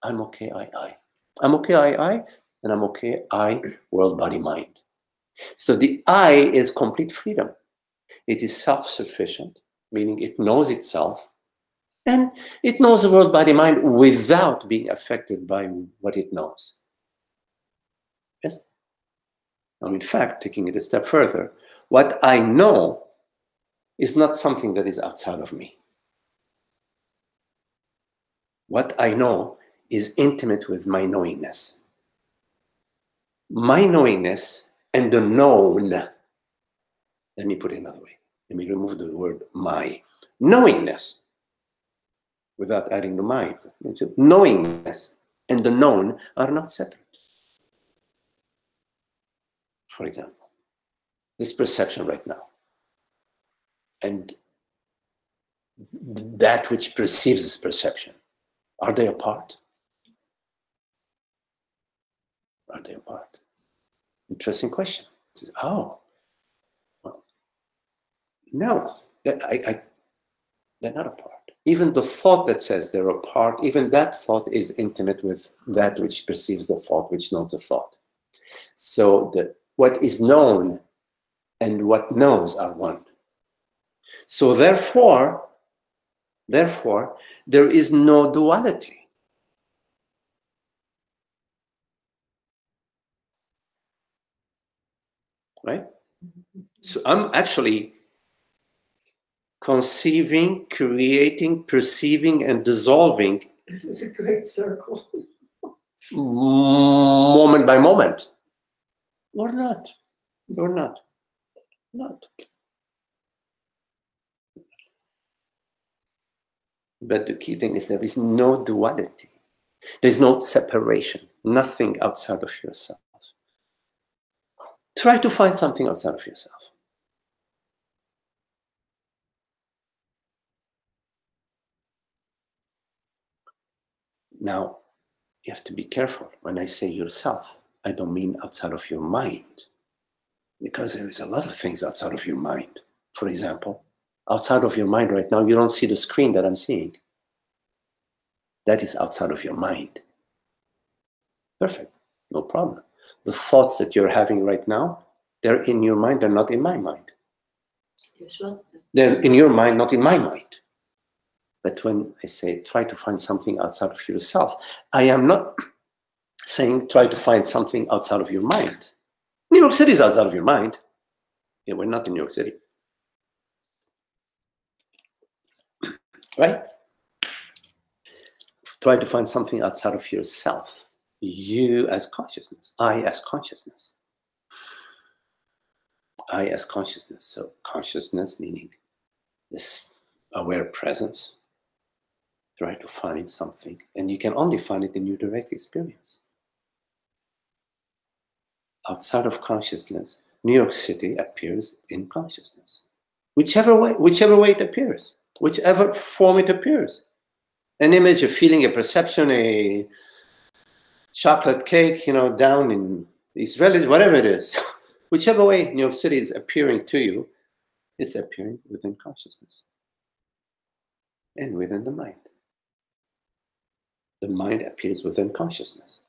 I'm okay, I. I'm okay, I, and I'm okay, I, world, body, mind. So the I is complete freedom. It is self-sufficient, meaning it knows itself, and it knows the world, body, mind without being affected by what it knows. Yes? Now, in fact, taking it a step further, what I know is not something that is outside of me. What I know is intimate with my knowingness. My knowingness and the known, let me put it another way. Let me remove the word my. Knowingness, without adding the my. Knowingness and the known are not separate. For example, this perception right now, and that which perceives this perception, are they apart? Are they apart? Interesting question. It says, oh, well, no, they're not apart. Even the thought that says they're apart, even that thought is intimate with that which perceives the thought, which knows the thought. So what is known and what knows are one. So therefore, there is no duality. Right? So I'm actually conceiving, creating, perceiving, and dissolving It's a great circle. moment by moment. Or not. Or not. Not. But the key thing is there is no duality. There's no separation. Nothing outside of yourself. Try to find something outside of yourself. Now, you have to be careful. When I say yourself, I don't mean outside of your mind. Because there is a lot of things outside of your mind. For example, outside of your mind right now, you don't see the screen that I'm seeing. That is outside of your mind. Perfect, no problem. The thoughts that you're having right now, they're in your mind, they're not in my mind. They're in your mind, not in my mind. But when I say try to find something outside of yourself, I am not saying try to find something outside of your mind. New York City is outside of your mind. Yeah, we're not in New York City. Right? Try to find something outside of yourself. You as consciousness. I as consciousness. I as consciousness. So consciousness meaning this aware presence. Try to find something. And you can only find it in your direct experience. Outside of consciousness, New York City appears in consciousness. Whichever way it appears. Whichever form it appears. An image, a feeling, a perception, a chocolate cake, down in East Village, whatever it is. Whichever way New York City is appearing to you, it's appearing within consciousness and within the mind. The mind appears within consciousness.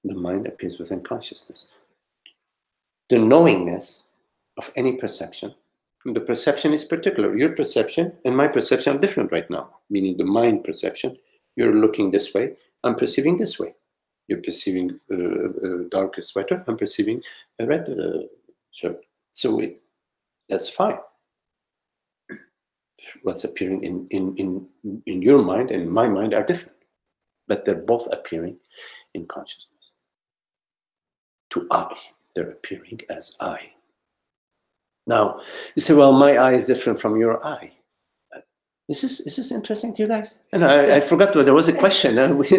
The mind appears within consciousness. The knowingness of any perception, the perception is particular. Your perception and my perception are different right now, meaning the mind perception. You're looking this way, I'm perceiving this way. You're perceiving a darker sweater, I'm perceiving a red shirt. So that's fine. What's appearing in your mind and my mind are different, but they're both appearing in consciousness. To I, they're appearing as I. Now, you say, well, my eye is different from your eye. Is this interesting to you guys? And I forgot there was a question. You may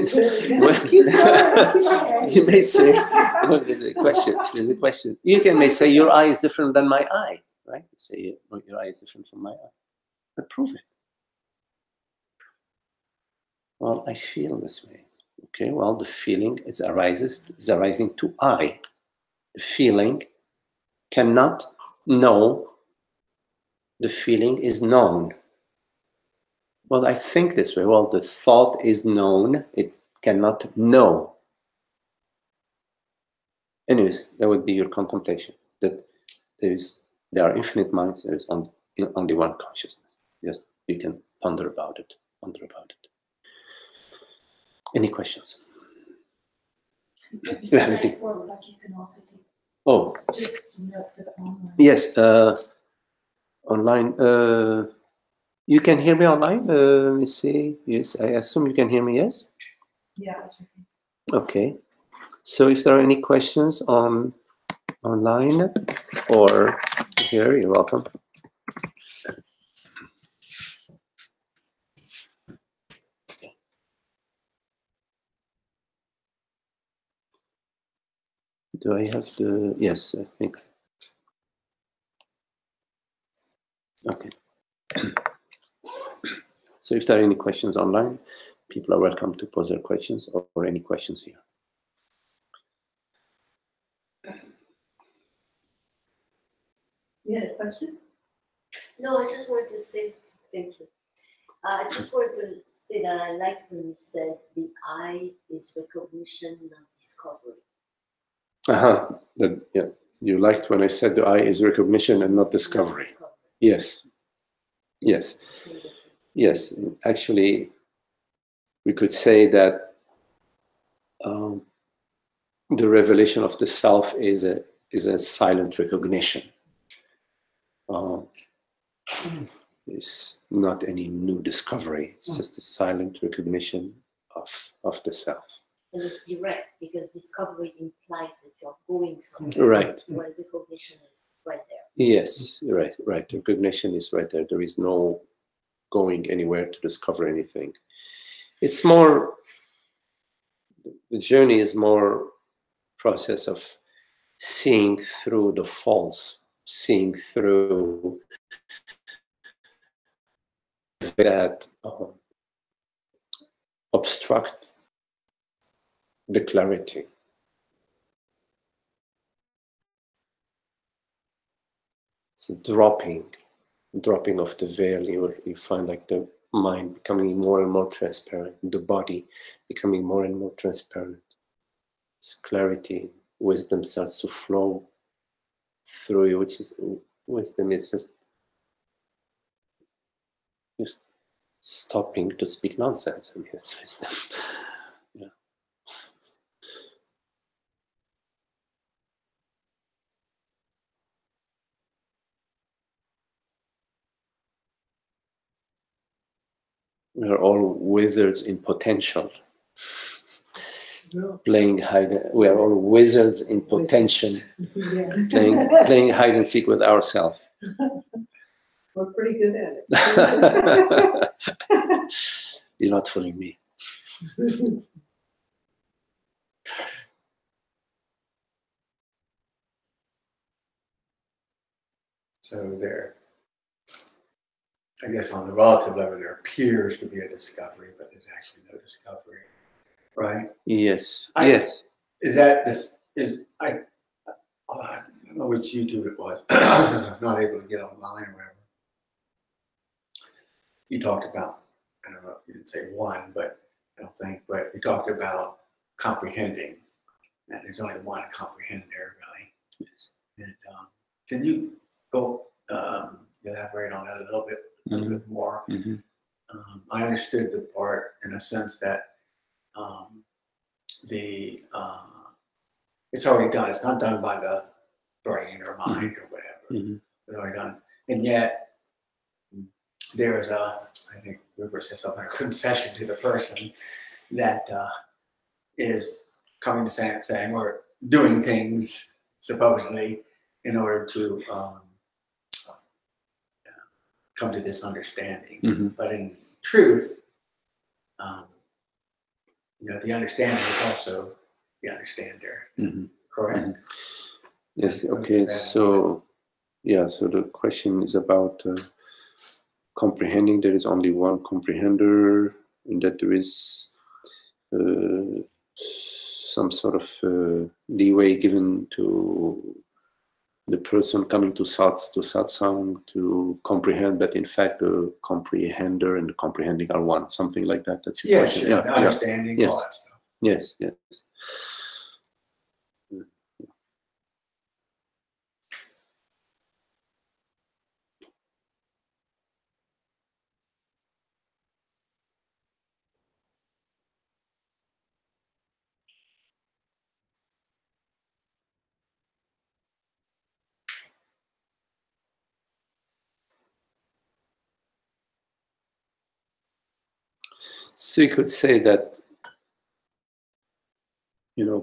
say, there's a question. There's a question. You may say your eye is different than my eye, right? You say your eye is different from my eye. But prove it. Well, I feel this way. Okay, well, the feeling is arising to I. The feeling cannot know. The feeling is known. Well, I think this way. Well, the thought is known. It cannot know. Anyways, that would be your contemplation. That there are infinite minds. There is only one consciousness. Yes, you can ponder about it. Any questions? You have anything? Or like you can also do. Oh. Just note for the online. Yes. Online. You can hear me online? Let me see. Yes, I assume you can hear me, yes? Yeah, that's right. Okay. So if there are any questions online or here, you're welcome. Do I have the, yes, I think. Okay. So if there are any questions online, People are welcome to pose their questions or any questions here. You had a question? No, I just wanted to say, thank you. I just wanted to say that I like when you said the I is recognition, not discovery. Yeah. You liked when I said the I is recognition and not discovery. Yes. Yes. Yes. Actually, we could say that the revelation of the self is a silent recognition. It's not any new discovery. It's just a silent recognition of the self. And it's direct because discovery implies that you're going somewhere. Right. While recognition is right there. Yes, right. Recognition is right there. There is no going anywhere to discover anything. It's more, the journey is more process of seeing through the false, seeing through that obstruct the clarity. It's a dropping of the veil. You find like the mind becoming more and more transparent, the body becoming more and more transparent. It's clarity, wisdom starts to flow through you, which is wisdom is just stopping to speak nonsense. I mean, that's wisdom. Yeah. We are all wizards in potential. Playing hide. We are all wizards in potential. Yes. Playing hide and seek with ourselves. We're pretty good at it. You're not fooling me. So there, I guess on the relative level, there appears to be a discovery, but there's actually no discovery, right? Yes. Is that this? I don't know which YouTube it was. I'm not able to get online or whatever. You talked about, I don't know, you didn't say one, but I don't think, but you talked about comprehending, and there's only one comprehender, really. Yes. And can you go elaborate on that a little bit more? Mm-hmm. I understood the part in a sense that it's already done. It's not done by the brain or mind or whatever. Mm-hmm. It's already done. And yet there's I think Rupert said something, a concession to the person that is coming to saying we're doing things supposedly in order to come to this understanding. Mm-hmm. But in truth, the understanding is also the understander. Mm-hmm. Correct? Mm-hmm. Yes. Okay. So the question is about comprehending. There is only one comprehender, and that there is some sort of leeway given to the person coming to satsang to comprehend that in fact the comprehender and the comprehending are one, something like that. That's your question. Sure. Yeah, Understanding, yes. all that stuff. Yes. So you could say that,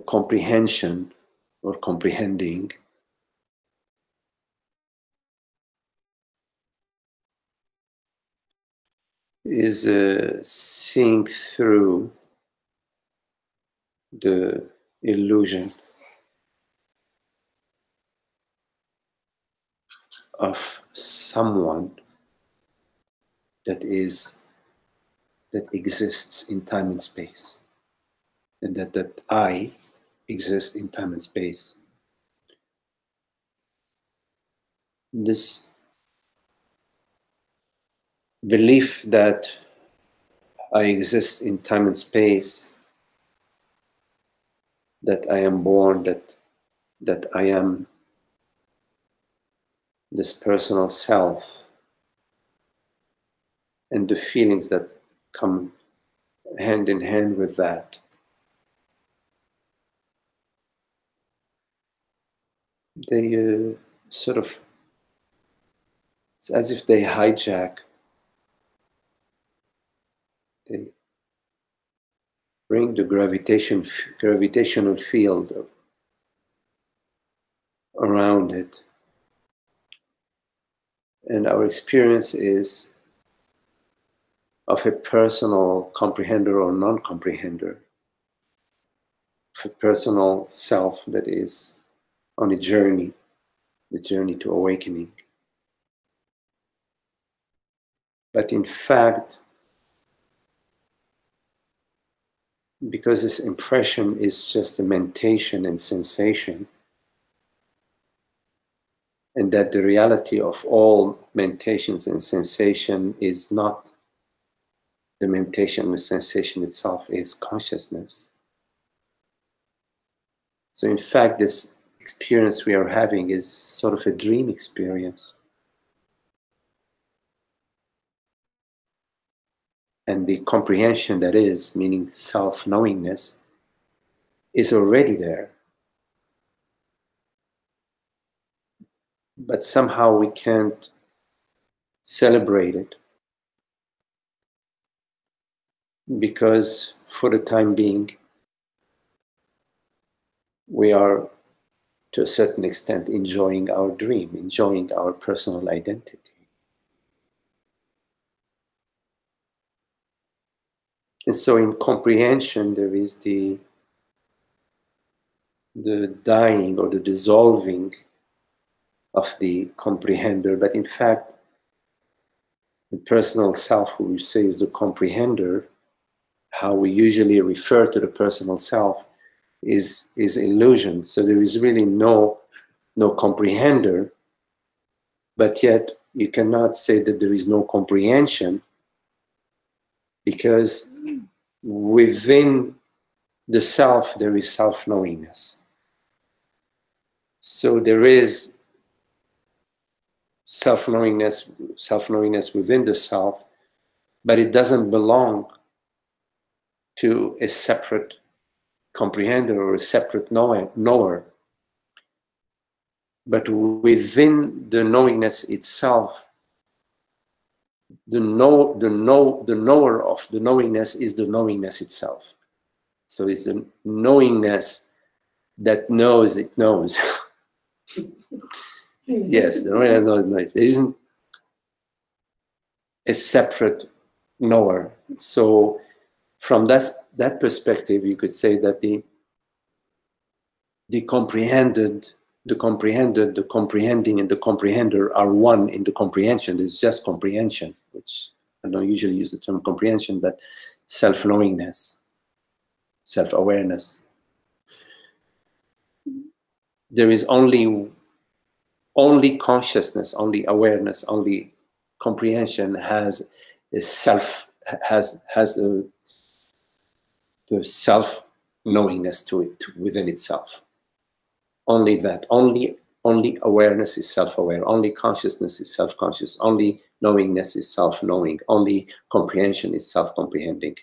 comprehension or comprehending is seeing through the illusion of someone that is that exists in time and space, and that I exist in time and space. This belief that I exist in time and space, that I am born, that I am this personal self, and the feelings that come hand in hand with that, they sort of, it's as if they hijack, they bring the gravitational field around it. And our experience is of a personal comprehender or non-comprehender, of a personal self that is on a journey, the journey to awakening. But in fact, because this impression is just a mentation and sensation, and that the reality of all mentations and sensation is not the mentation and sensation itself, is consciousness. So in fact, this experience we are having is sort of a dream experience. And the comprehension that is, meaning self-knowingness, is already there. But somehow we can't celebrate it because for the time being, we are to a certain extent enjoying our dream, enjoying our personal identity. And so in comprehension, there is the dying or the dissolving of the comprehender, but in fact, the personal self, who we say is the comprehender, how we usually refer to the personal self, is illusion. So there is really no comprehender, but yet you cannot say that there is no comprehension, because within the self there is self-knowingness. So there is self-knowingness within the self, but it doesn't belong to a separate comprehender or a separate knower. But within the knowingness itself, the knower of the knowingness is the knowingness itself. So it's a knowingness that knows it knows. Yes, the knowingness knows. It isn't a separate knower. So from that perspective, you could say that the comprehended, the comprehending, and the comprehender are one in the comprehension. There's just comprehension, which I don't usually use the term comprehension, but self-knowingness, self-awareness. There is only consciousness, only awareness, only comprehension has a self, has the self-knowingness to it, within itself. Only that, only awareness is self-aware, only consciousness is self-conscious, only knowingness is self-knowing, only comprehension is self-comprehending.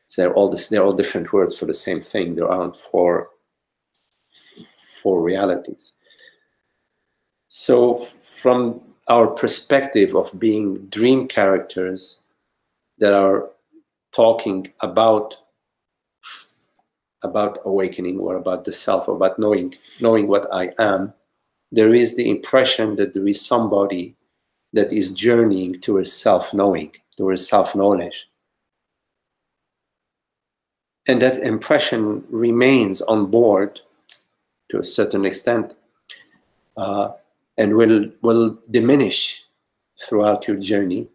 So they're all different words for the same thing. There aren't four realities. So from our perspective of being dream characters that are talking about awakening, or about the self, or about knowing what I am, there is the impression that there is somebody that is journeying towards self-knowing, towards self-knowledge. And that impression remains on board to a certain extent, and will diminish throughout your journey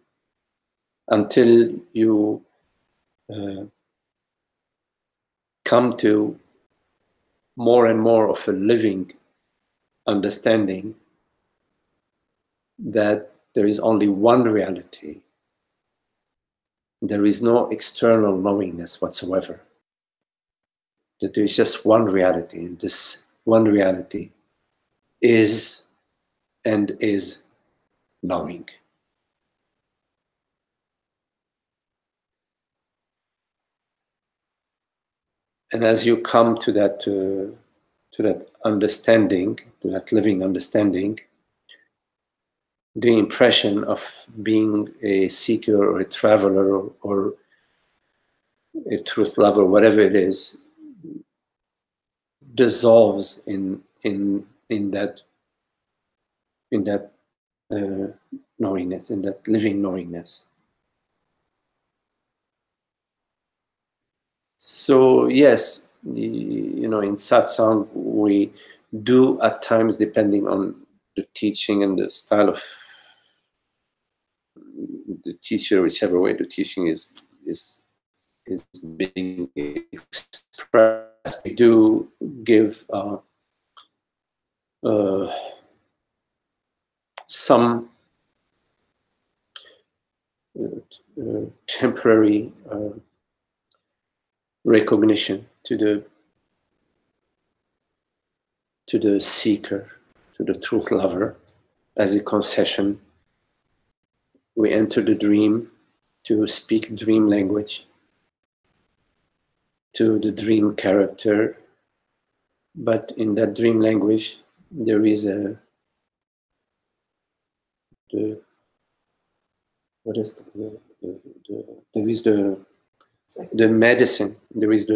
until you come to more and more of a living understanding that there is only one reality. There is no external knowingness whatsoever. That there is just one reality, and this one reality is and is knowing. And as you come to that understanding, to that living understanding, the impression of being a seeker or a traveler or a truth lover, whatever it is, dissolves in that knowingness, in that living knowingness. So yes, you know, in satsang we do at times, depending on the teaching and the style of the teacher, whichever way the teaching is being expressed, we do give some temporary recognition to the seeker, to the truth lover, as a concession. We enter the dream to speak dream language to the dream character, but in that dream language there is the medicine. There is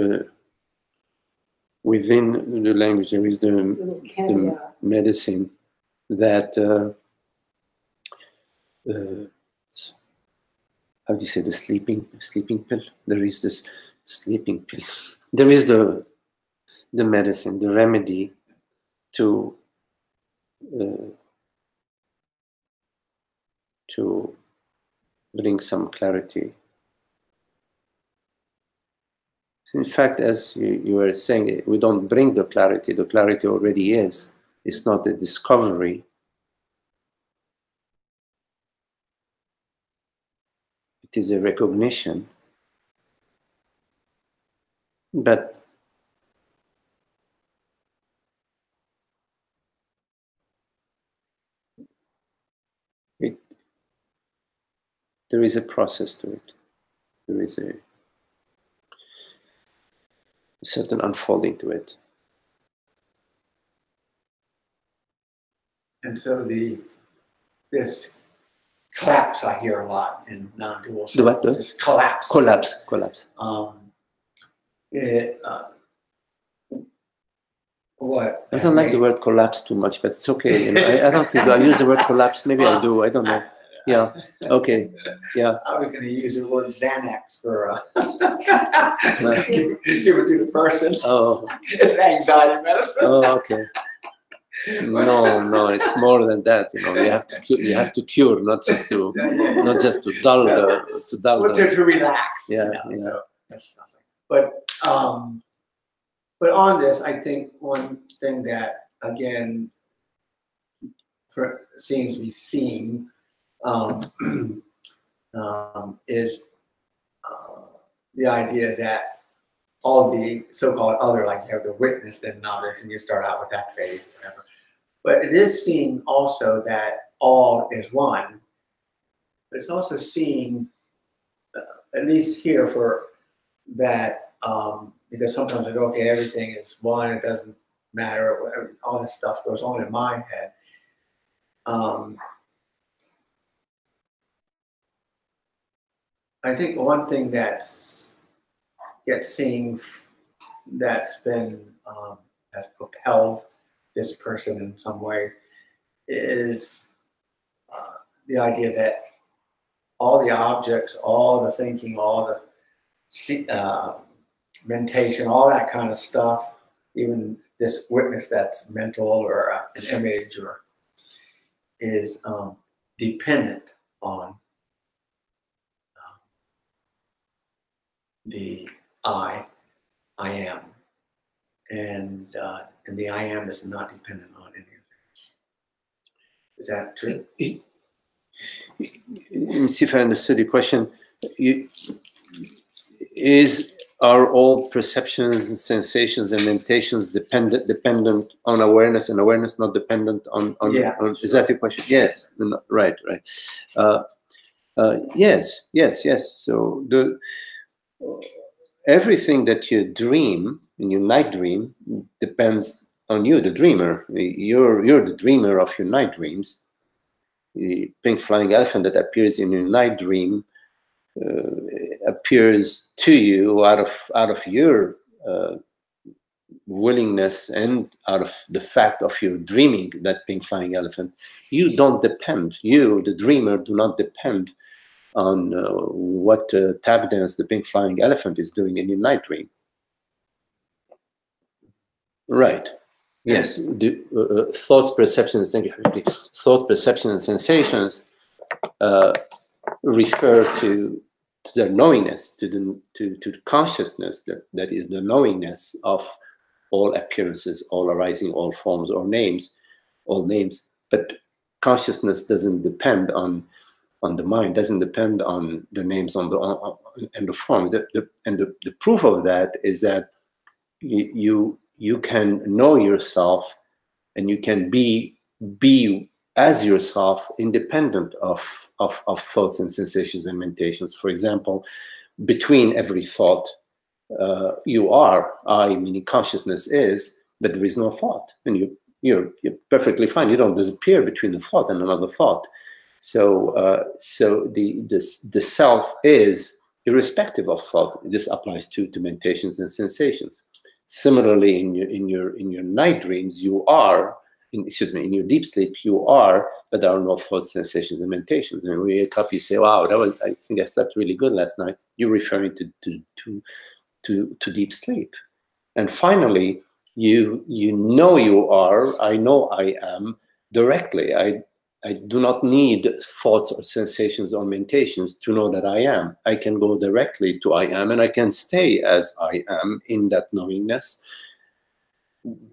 within the language there is the medicine that how do you say, the sleeping pill? There is this sleeping pill. There is the medicine, the remedy to bring some clarity. In fact, as you were saying, we don't bring the clarity already is. It's not a discovery. It is a recognition. But there is a process to it. There is a certain unfolding to it. And so this collapse I hear a lot in non-dual. The what? This collapse. Collapse. What? I don't like the word collapse too much, but it's okay. You know, I don't think I use the word collapse. Maybe I do. I don't know. Yeah. Okay. Yeah. I was going to use the word Xanax for give it to the person. Oh. It's anxiety medicine. Oh, okay. No, it's more than that. You know, you have to cure, not just to dull to relax. Yeah, you know, yeah. So that's nothing. But on this, I think one thing that again seems to be seen is the idea that all the so-called other, like you have the witness, then novice, and you start out with that phase, whatever. But it is seen also that all is one. But it's also seen, at least here, for that, because sometimes I go, okay, everything is one, it doesn't matter, whatever, all this stuff goes on in my head. I think one thing that gets seen that's been has propelled this person in some way is the idea that all the objects, all the thinking, all the mentation, all that kind of stuff, even this witness that's mental or an image or is dependent on the I am, and the I am is not dependent on anything. Is that true? Let me see if I understood your question. Are all perceptions and sensations and meditations dependent on awareness, and awareness not dependent on Yeah, on sure. Is that your question? Yes. Right. Yes. So everything that you dream in your night dream depends on you, the dreamer. You're the dreamer of your night dreams. The pink flying elephant that appears in your night dream appears to you out of your willingness and out of the fact of your dreaming that pink flying elephant. You don't depend. You, the dreamer, do not depend on what tap dance the pink flying elephant is doing in your night dream. Right. Yes. Thoughts, perceptions, thought, perception, and sensations refer to their knowingness, to the consciousness that is the knowingness of all appearances, all arising, all forms, all names. But consciousness doesn't depend on the mind, doesn't depend on the names and the forms. The proof of that is that you can know yourself, and you can be as yourself, independent of thoughts and sensations and meditations. For example, between every thought, you are, I, meaning consciousness, is, but there is no thought, and you're perfectly fine. You don't disappear between a thought and another thought. So the self is irrespective of thought. This applies to meditations and sensations. Similarly, in your night dreams, you are. In your deep sleep, you are, but there are no thoughts, sensations, and meditations. And when you wake up, you say, "Wow, I think I slept really good last night." You're referring to deep sleep. And finally, you know you are. I know I am directly. I do not need thoughts or sensations or meditations to know that I am. I can go directly to I am, and I can stay as I am in that knowingness.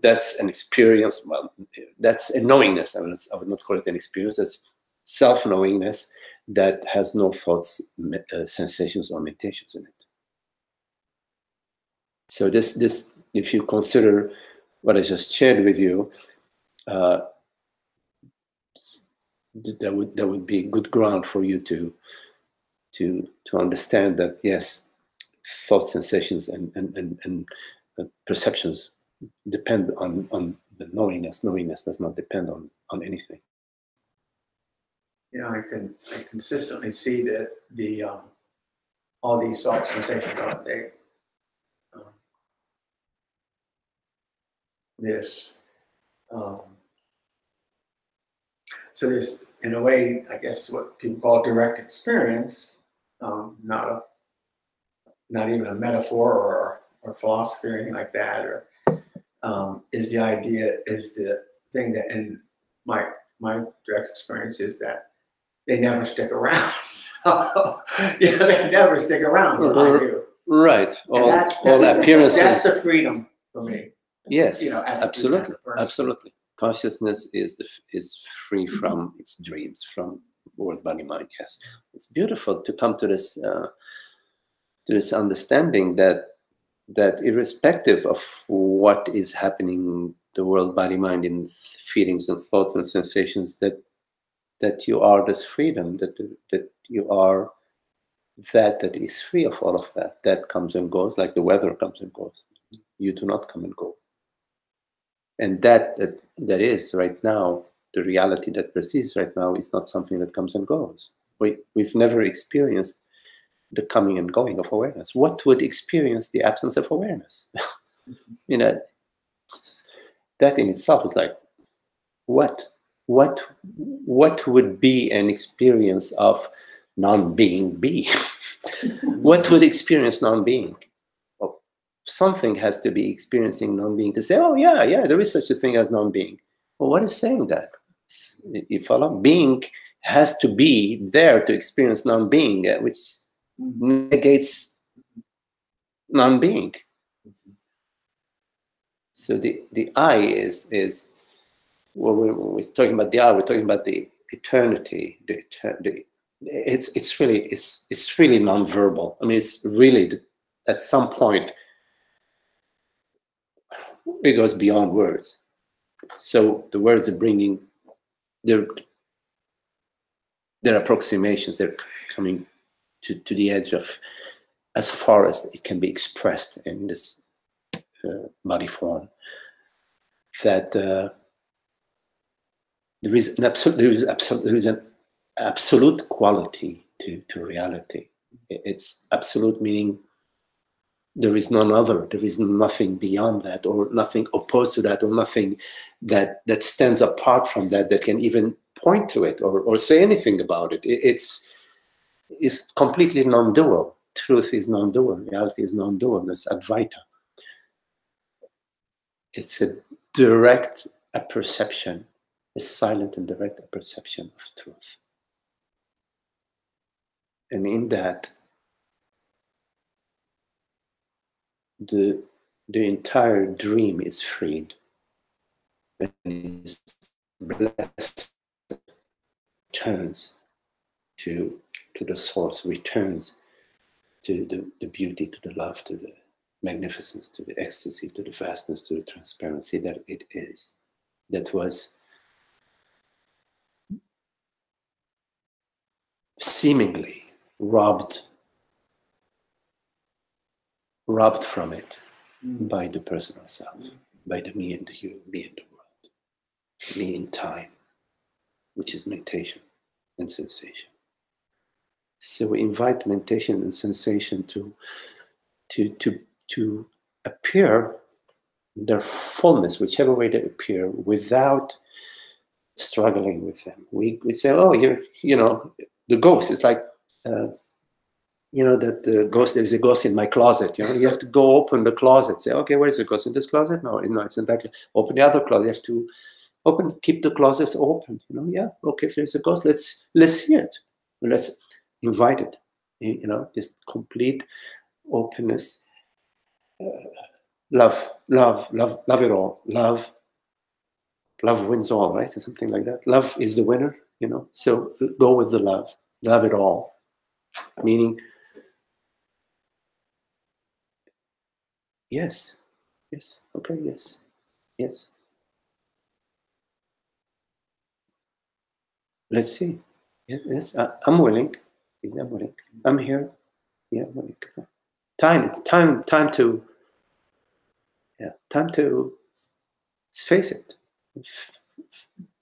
That's an experience. Well, that's a knowingness. I would not call it an experience. That's self-knowingness that has no thoughts, sensations, or meditations in it. So this, if you consider what I just shared with you, that would be good ground for you to understand that, yes, thoughts, sensations, and perceptions depend on the knowingness. Knowingness does not depend on anything. I can consistently see that the all these thoughts, sensations, so this, in a way, I guess what people call direct experience, not even a metaphor or philosophy or anything like that, or is the thing that in my direct experience is that they never stick around. So, they never stick around. But I do. Right. All appearances. That's the freedom for me. Yes, as absolutely, a person. absolutely. Consciousness is free from its dreams, from world, body, mind. Yes, it's beautiful to come to this understanding that irrespective of what is happening, the world, body, mind, in feelings and thoughts and sensations, that you are this freedom, that you are that is free of all of that. That comes and goes like the weather comes and goes. You do not come and go. And that is right now, the reality that persists right now is not something that comes and goes. We've never experienced the coming and going of awareness. What would experience the absence of awareness? That in itself is like, what would be an experience of non-being be? What would experience non-being? Something has to be experiencing non-being to say, oh yeah, there is such a thing as non-being. Well, what is saying that? You follow? Being has to be there to experience non-being, which negates non-being. So the I is well, when we're talking about the I, we're talking about the eternity. It's really non-verbal. I mean, it's really at some point it goes beyond words. So the words are bringing their approximations. They're coming to the edge of as far as it can be expressed in this body form. That there is an absolute quality to reality. It's absolute, meaning there is none other. There is nothing beyond that, or nothing opposed to that, or nothing that stands apart from that can even point to it or say anything about it. It's completely non-dual. Truth is non-dual. Reality is non-dual. That's Advaita. It's a direct perception, a silent and direct perception of truth. And in that, the entire dream is freed and is blessed, returns to the source, returns to the beauty, to the love, to the magnificence, to the ecstasy, to the vastness, to the transparency that it is. That was seemingly robbed from it by the personal self, by the me and the you, me and the world, me in time, which is meditation and sensation. So we invite meditation and sensation to appear in their fullness, whichever way they appear, without struggling with them. We say, oh, the ghost is like, that the ghost, there's a ghost in my closet. You have to go open the closet, say, okay, where's the ghost? In this closet? No, it's in that. Open the other closet. You have to keep the closets open. Yeah, okay, if there's a ghost, let's see it. Let's invite it. This complete openness. Love it all. Love wins all, right? Or something like that. Love is the winner, So go with the love. Love it all. Meaning, yes, okay, yes. Let's see. Yes, I'm willing. I'm here. Yeah, I'm willing. It's time to face it.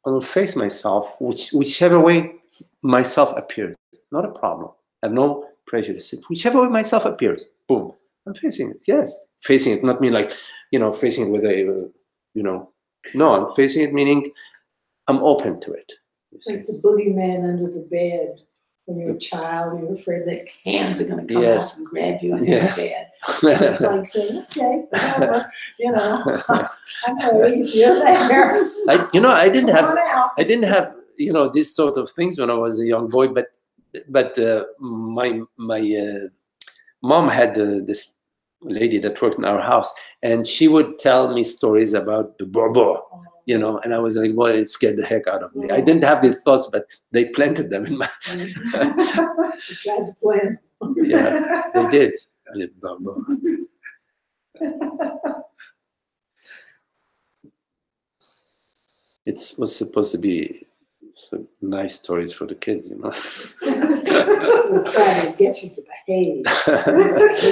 I'll face myself, whichever way myself appears. Not a problem. I have no prejudice. Whichever way myself appears, boom, I'm facing it. Yes, facing it, not mean like, facing it with a, no, I'm facing it meaning I'm open to it. Like the boogeyman under the bed. When you're a child, you're afraid that hands are going to come out and grab you under the bed. It's like saying, okay, whatever, I'm ready, you're there. I didn't have these sort of things when I was a young boy, but my mom had this lady that worked in our house, and she would tell me stories about the bobo, and I was like, boy, it scared the heck out of me. I didn't have these thoughts, but they planted them in my. You tried to plan. Yeah, they did. It was supposed to be some nice stories for the kids, We're trying to get you to behave.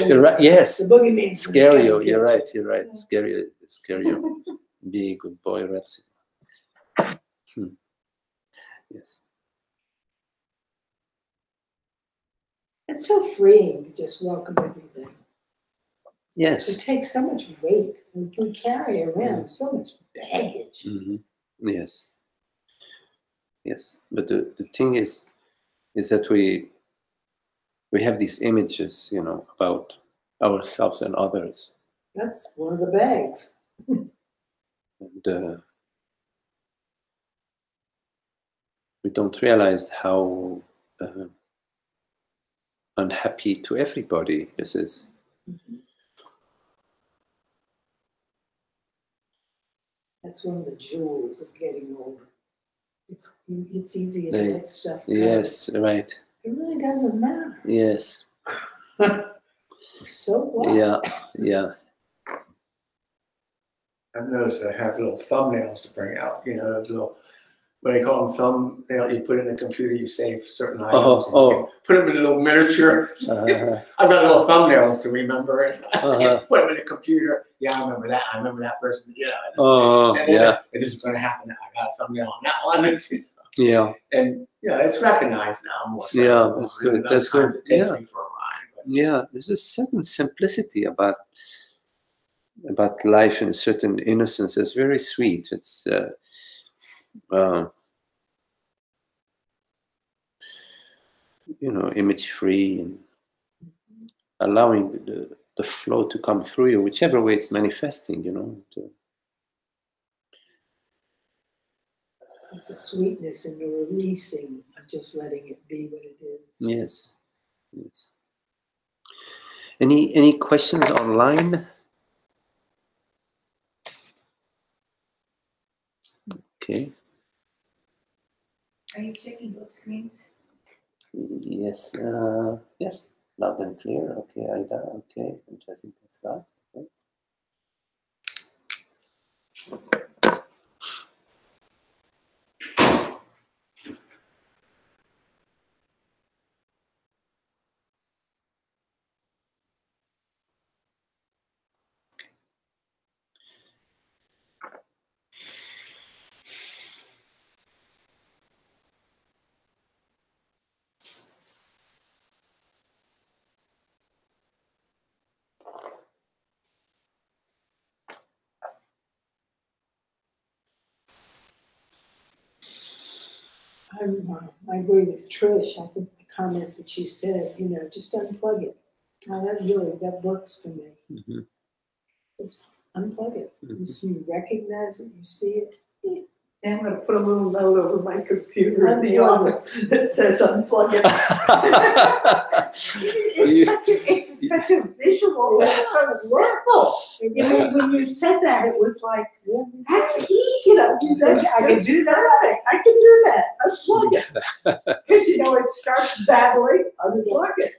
You're right. Yes. The boogeyman. Scare you. You're right. Scare you. Be a good boy, Ratsi. Yes. It's so freeing to just welcome everything. Yes. It takes so much weight. We carry around so much baggage. Mm-hmm. Yes. But the thing is that we have these images, about ourselves and others. That's one of the bags. And we don't realize how unhappy to everybody this is. Mm-hmm. That's one of the jewels of getting older. It's easier to Right. let stuff go. Yes, right. It really doesn't matter. Yes. So what? Yeah, yeah. I've noticed I have little thumbnails to bring out, you know, those little, what do they call them, thumbnail, you put in the computer, you save certain items. And you can put them in a little miniature. I've got little thumbnails to remember. And put them in the computer. Yeah, I remember that. I remember that person. You know. And then this is going to happen. I got a thumbnail on that one. Yeah. And yeah, it's recognized now more. So Yeah, that's good. That's good. It takes me for a ride. But. Yeah, there's a certain simplicity about life and a certain innocence. It's very sweet. It's you know, image free and allowing the flow to come through you, whichever way it's manifesting, you know. It's a sweetness in the releasing of just letting it be what it is. Yes. Yes. Any questions online? Okay. Are you checking those screens? Yes. Yes. Loud and clear. Okay, Ida. Okay. Interesting. That's right. Okay. I agree with Trish. I think the comment that she said, you know, just unplug it. Now that works for me. Mm-hmm. Just unplug it. Mm-hmm. So you recognize it, you see it. And I'm going to put a little note over my computer in the office that says unplug it. It's such a visual, it's so simple. You know, when you said that, it was like, that's easy, you know, I can do that. I can do that. Unplug it. Because, you know, it starts babbling, unplug it.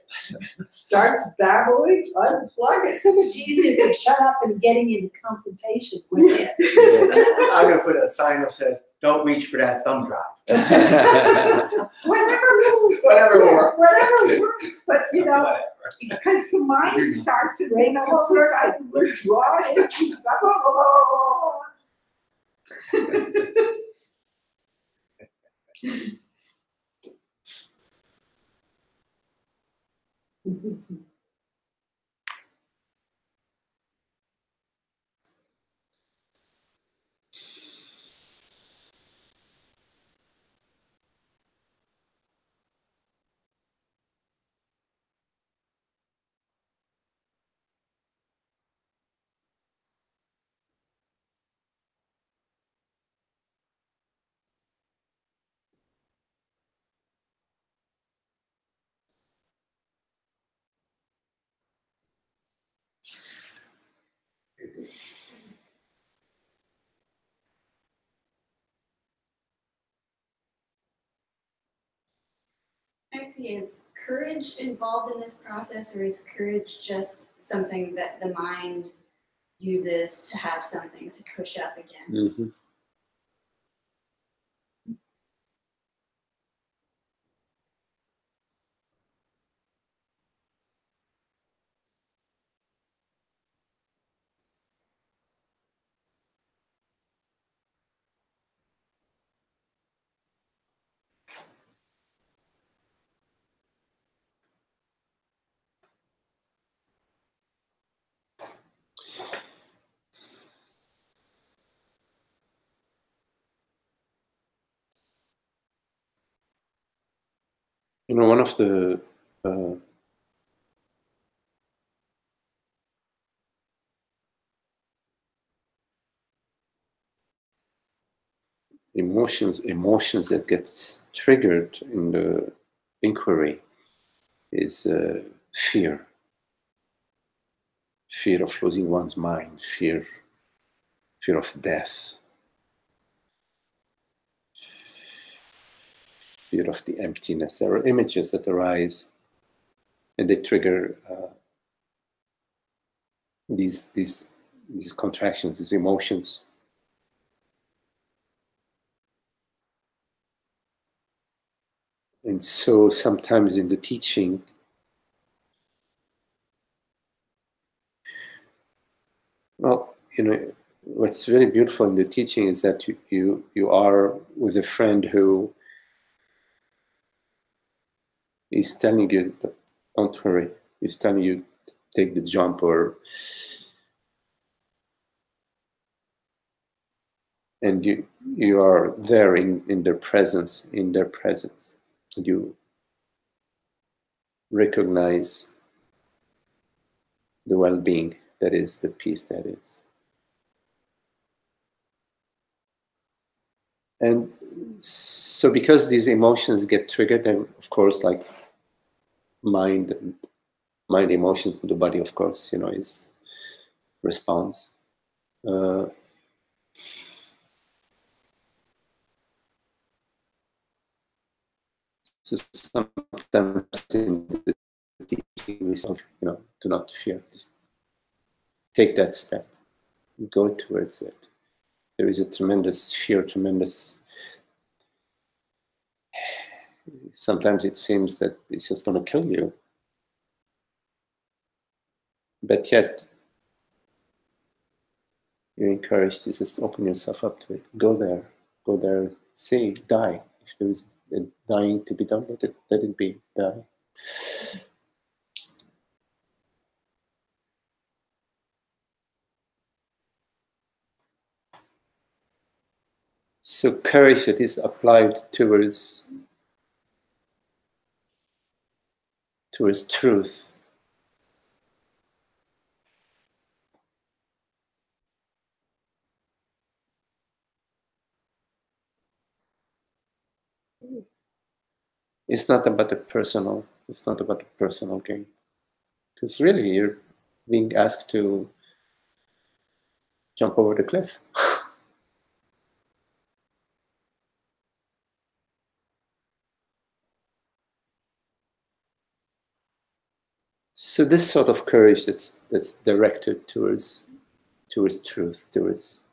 It starts babbling, unplug it. It's so much easier than shut up and getting into confrontation with it. Yes. I'm going to put a sign that says, don't reach for that thumb drive. Whatever works, but you know, because the mind starts and then all of a sudden we're drawing it. Is courage involved in this process, or is courage just something that the mind uses to have something to push up against? Mm-hmm. You know, one of the emotions that gets triggered in the inquiry is fear of losing one's mind, fear of death, fear of the emptiness. There are images that arise and they trigger these contractions, these emotions. And so sometimes in the teaching, well, you know, what's very beautiful in the teaching is that you are with a friend who is telling you, don't worry, he's telling you, take the jump, and you are there in their presence, you recognize the well-being that is, the peace that is. And so because these emotions get triggered, and of course, like mind emotions in the body, of course, you know, is response. So sometimes in the teaching, we say, you know, do not fear. Just take that step, go towards it. There is a tremendous fear, sometimes it seems that it's just going to kill you. But yet, you're encouraged to just open yourself up to it. Go there, say, die. If there is a dying to be done, let it be, die. So courage that is applied towards truth. It's not about it's not about a personal gain. Because really you're being asked to jump over the cliff. So this sort of courage that's directed towards truth, towards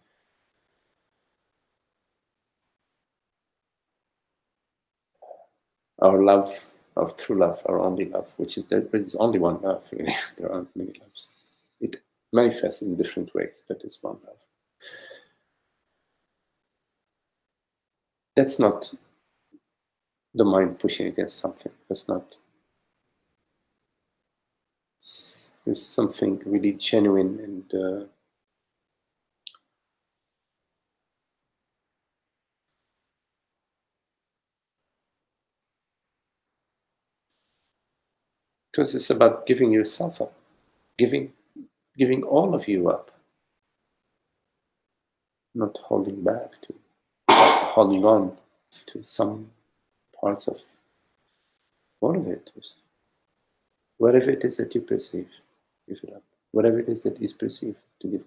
our love, our true love, our only love, which is there is only one love, really. There aren't many loves. It manifests in different ways, but it's one love. That's not the mind pushing against something. That's not. It's something really genuine and because it's about giving yourself up, giving all of you up, not holding back, holding on to some parts of all of it. Whatever it is that you perceive, give it up. Whatever it is that is perceived, to give up.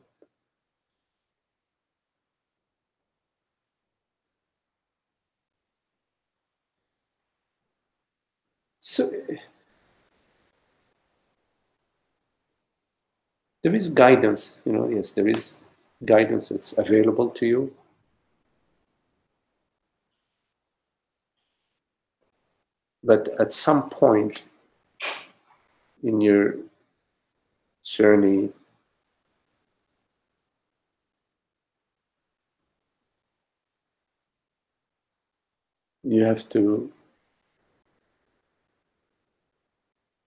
So there is guidance, you know, yes, there is guidance that's available to you. But at some point in your journey, you have to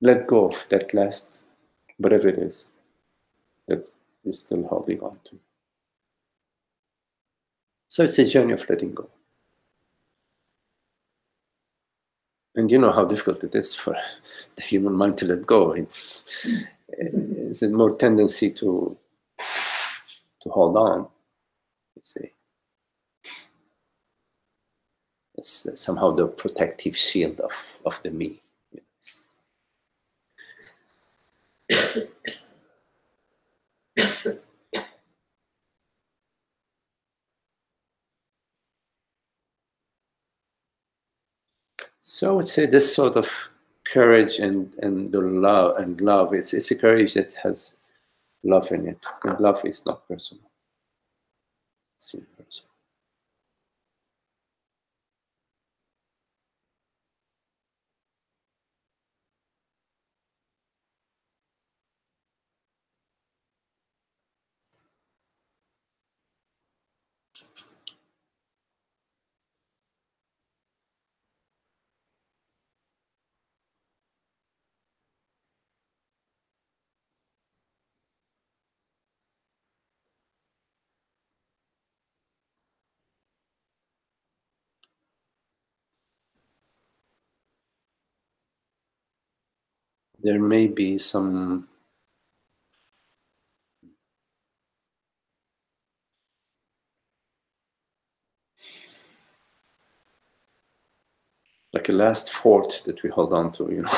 let go of that last, whatever it is, that you're still holding on to. So it's a journey of letting go. And you know how difficult it is for the human mind to let go. It's a more tendency to hold on, let's say. It's somehow the protective shield of the me. Yes. So I would say this sort of courage and the love, it's a courage that has love in it, and love is not personal. It's universal. There may be some like a last fort that we hold on to, you know.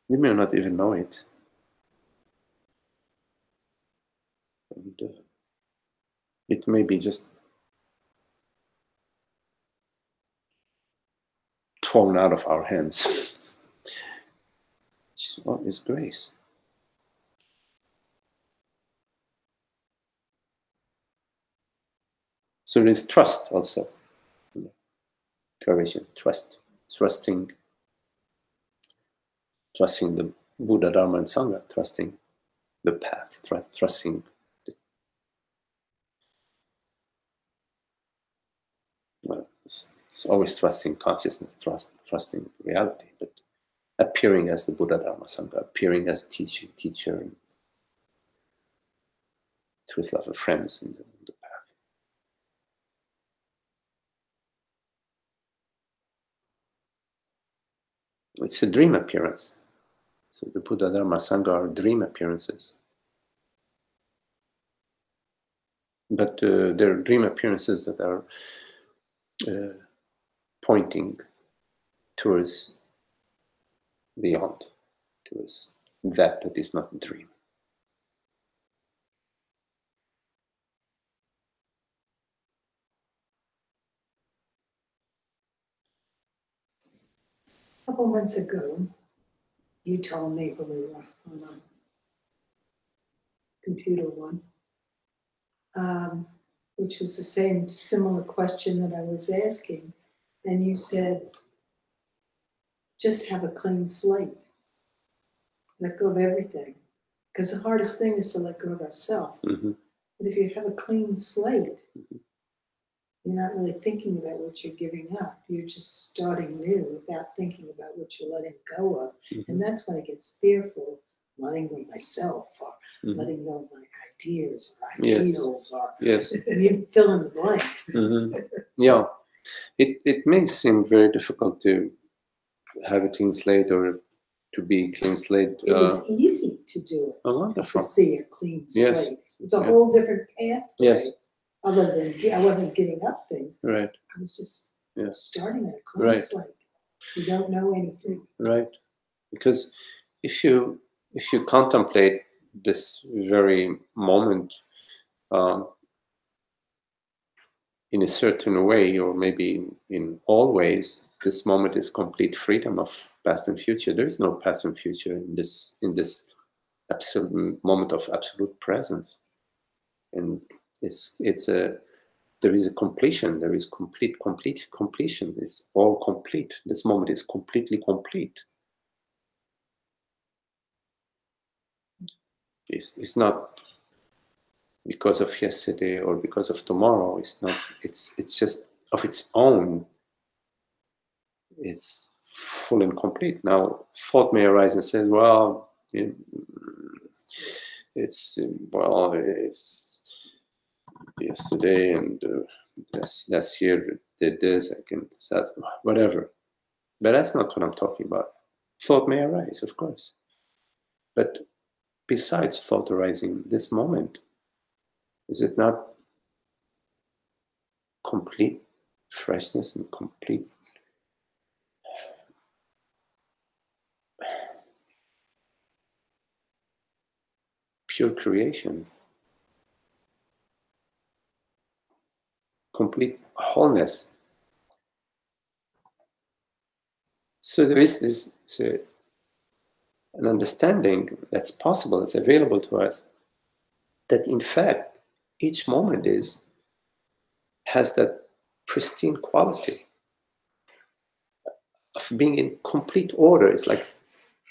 We may not even know it. And, it may be just torn out of our hands. It's grace. So there's trust also. Courage and trust. Trusting the Buddha, Dharma, and Sangha, trusting the path, trusting well, it's always trusting consciousness, trusting reality, but appearing as the Buddha, Dharma, Sangha, appearing as teacher, and truth lover friends in the path. It's a dream appearance. So the Buddha, Dharma, Sangha are dream appearances. But they're dream appearances that are pointing towards beyond, towards that is not a dream. A couple months ago, you told me when we were on a computer one, which was the same similar question that I was asking, and you said, just have a clean slate. Let go of everything. Because the hardest thing is to let go of ourselves. Mm-hmm. But if you have a clean slate, you're not really thinking about what you're giving up. You're just starting new without thinking about what you're letting go of. Mm-hmm. And that's when it gets fearful, letting go of myself or Mm-hmm. letting go of my ideas or Yes. ideals or Yes. you fill in the blank. Mm-hmm. Yeah. It may seem very difficult to have a clean slate or to be clean slate. It was easy to do it, Oh, to wonderful. see a clean Yes. slate. It's a Yeah. whole different pathway. Yes. Other than I wasn't giving up things. Right. I was just Yeah. starting at a clean Right. slate. You don't know anything. Right. Because if you contemplate this very moment in a certain way, or maybe in all ways, this moment is complete freedom of past and future. There is no past and future in this absolute moment of absolute presence, and there is a completion. There is complete completion. It's all complete. This moment is completely complete. It's not because of yesterday or because of tomorrow. It's not. It's just of its own. It's full and complete. Now, thought may arise and say, "Well, it's yesterday and last year did this. I can that's whatever." But that's not what I'm talking about. Thought may arise, of course, but besides thought arising, this moment, is it not complete freshness and complete pure creation, complete wholeness. So there is this an understanding that's possible, that's available to us, that in fact each moment has that pristine quality of being in complete order. It's like,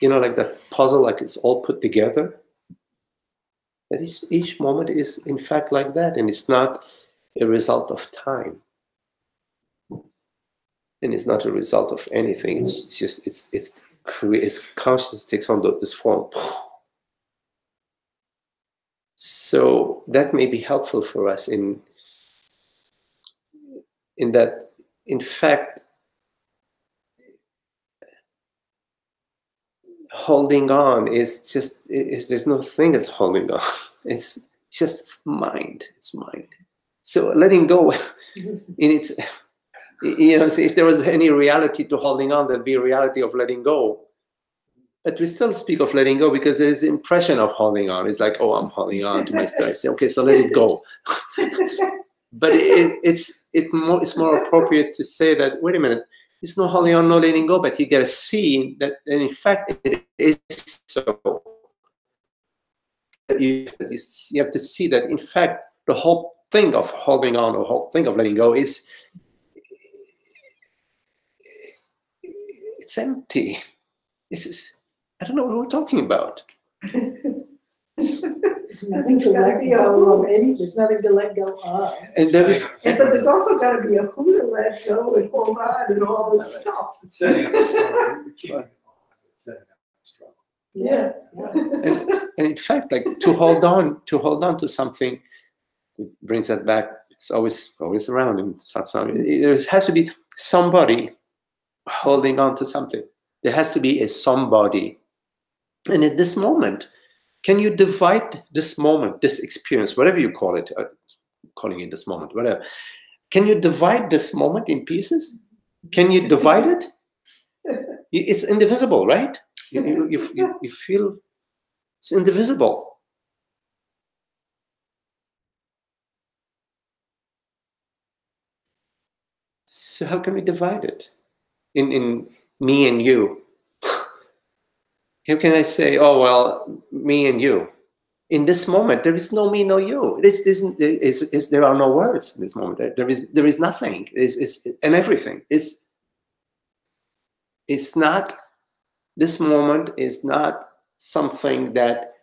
like that puzzle, like it's all put together. That is, each moment is in fact like that, and it's not a result of time, and it's not a result of anything. It's just it's consciousness takes on this form. So that may be helpful for us in that, in fact, holding on is there's no thing as holding on. It's just mind. It's mind. So letting go in its, so if there was any reality to holding on, there'd be a reality of letting go. But we still speak of letting go because there is impression of holding on. It's like, oh, I'm holding on to my stuff. I say, okay, so let it go. But it's more appropriate to say that, wait a minute, it's no holding on, no letting go, but you got to see that, and in fact, it is so. You have to see that, in fact, the whole thing of holding on, or the whole thing of letting go it's empty. I don't know what we're talking about. Nothing to let go of any. There's nothing to let go of. And there is, but there's also got to be a who to let go and hold on and all this stuff. It's setting up a struggle. Setting up a struggle. Yeah. and in fact, like to hold on to something, it brings that back. It's always around in satsang. There has to be somebody holding on to something. There has to be a somebody. And at this moment, can you divide this moment, this experience, whatever you call it, calling it this moment, whatever. Can you divide this moment in pieces? Can you divide it? It's indivisible, right? You feel it's indivisible. So how can we divide it? In me and you. How can I say, oh, well, me and you? In this moment, there is no me, no you. There are no words in this moment. There is nothing. And everything. It's not, this moment is not something that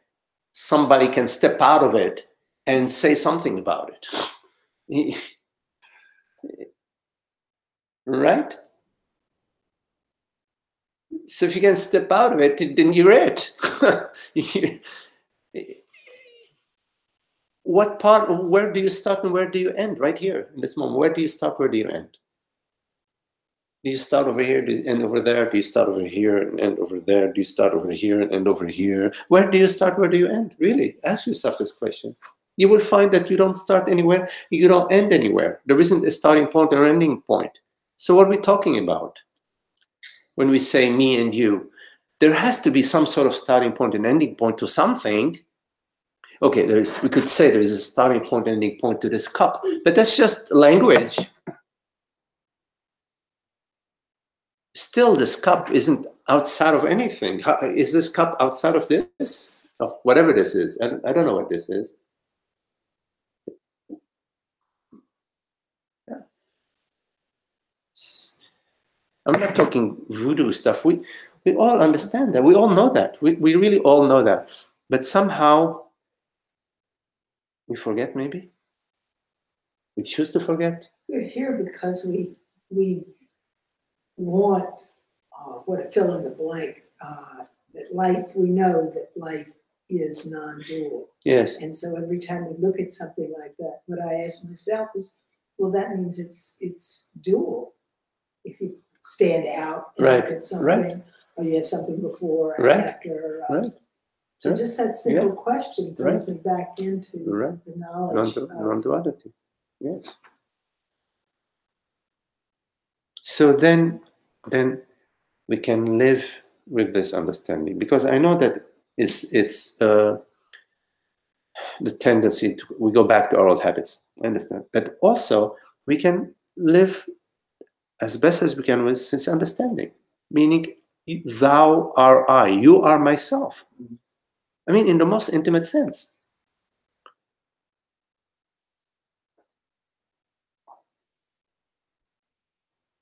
somebody can step out of it and say something about it. Right? So if you can step out of it, then you're it. What part, where do you start and where do you end? Right here in this moment. Where do you start? Where do you end? Do you start over here? Do you end over there? Do you start over here and end over there? Do you start over here and end over here? Where do you start? Where do you end? Really, ask yourself this question. You will find that you don't start anywhere. You don't end anywhere. There isn't a starting point or ending point. So what are we talking about when we say me and you? There has to be some sort of starting point and ending point to something. Okay, we could say there is a starting point, ending point to this cup, but that's just language. Still, this cup isn't outside of anything. Is this cup outside of this? Of whatever this is? And I don't know what this is. Yeah. I'm not talking voodoo stuff. We all understand that. We all know that. We really all know that. But somehow, we forget, maybe? We choose to forget? We're here because we want what a fill in the blank, that life, we know that life is non-dual. Yes. And so every time we look at something like that, what I ask myself is, well, that means it's dual. If you stand out and look at something, or you have something before or after. So just that simple question throws me back into the knowledge of non-duality. Yes. So then we can live with this understanding, because I know that it's the tendency we go back to our old habits. I understand, but also we can live as best as we can with this understanding, meaning thou are I, you are myself. I mean, in the most intimate sense.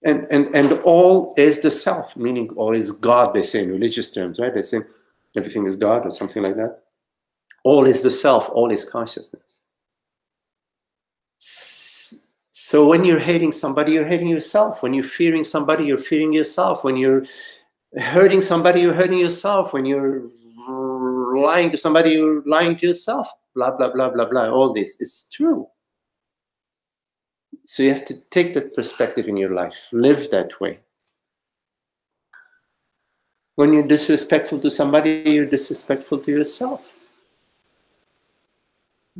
And all is the self, meaning all is God, they say in religious terms, right? They say everything is God or something like that. All is the self, all is consciousness. So when you're hating somebody, you're hating yourself. When you're fearing somebody, you're fearing yourself. When you're hurting somebody, you're hurting yourself. When you're lying to somebody, you're lying to yourself. Blah, blah, blah, blah, blah. All this is true. So you have to take that perspective in your life. Live that way. When you're disrespectful to somebody, you're disrespectful to yourself.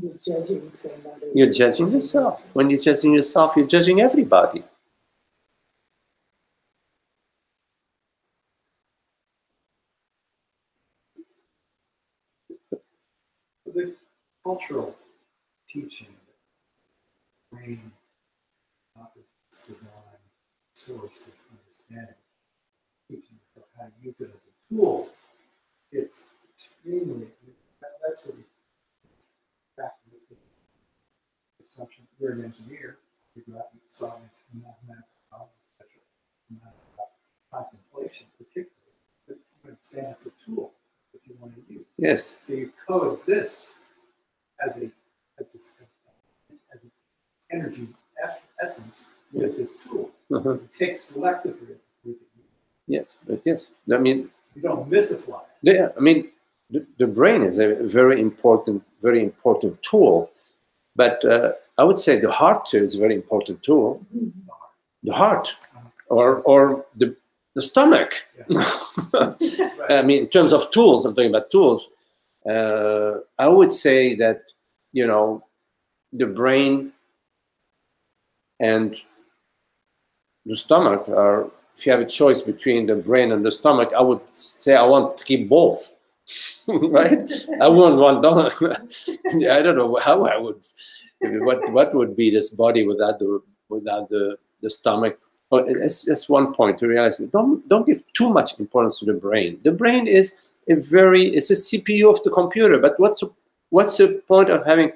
You're judging somebody. You're judging yourself. When you're judging yourself, you're judging everybody. The cultural teaching that brain not the sublime source of understanding, teaching us how to use it as a tool, it's extremely, that's what we back to the assumption. You're an engineer, you go out and solve these mathematical problems, etc. It's not about contemplation particularly, but you understand it's a tool that you want to use. Yes. So you coexist as an energy essence with this tool. You take selectively with it. Yes, but yes. I mean, you don't misapply it. Yeah, I mean, the brain is a very important tool. But I would say the heart is a very important tool. The heart, or the stomach. Yeah. I mean, in terms of tools, I'm talking about tools. I would say that, you know, the brain and the stomach are, if you have a choice between the brain and the stomach, I would say I want to keep both, right? I wouldn't want, I don't know how I would, what would be this body without the stomach? Well, it's one point to realize, don't give too much importance to the brain. The brain is it's a CPU of the computer, but what's the point of having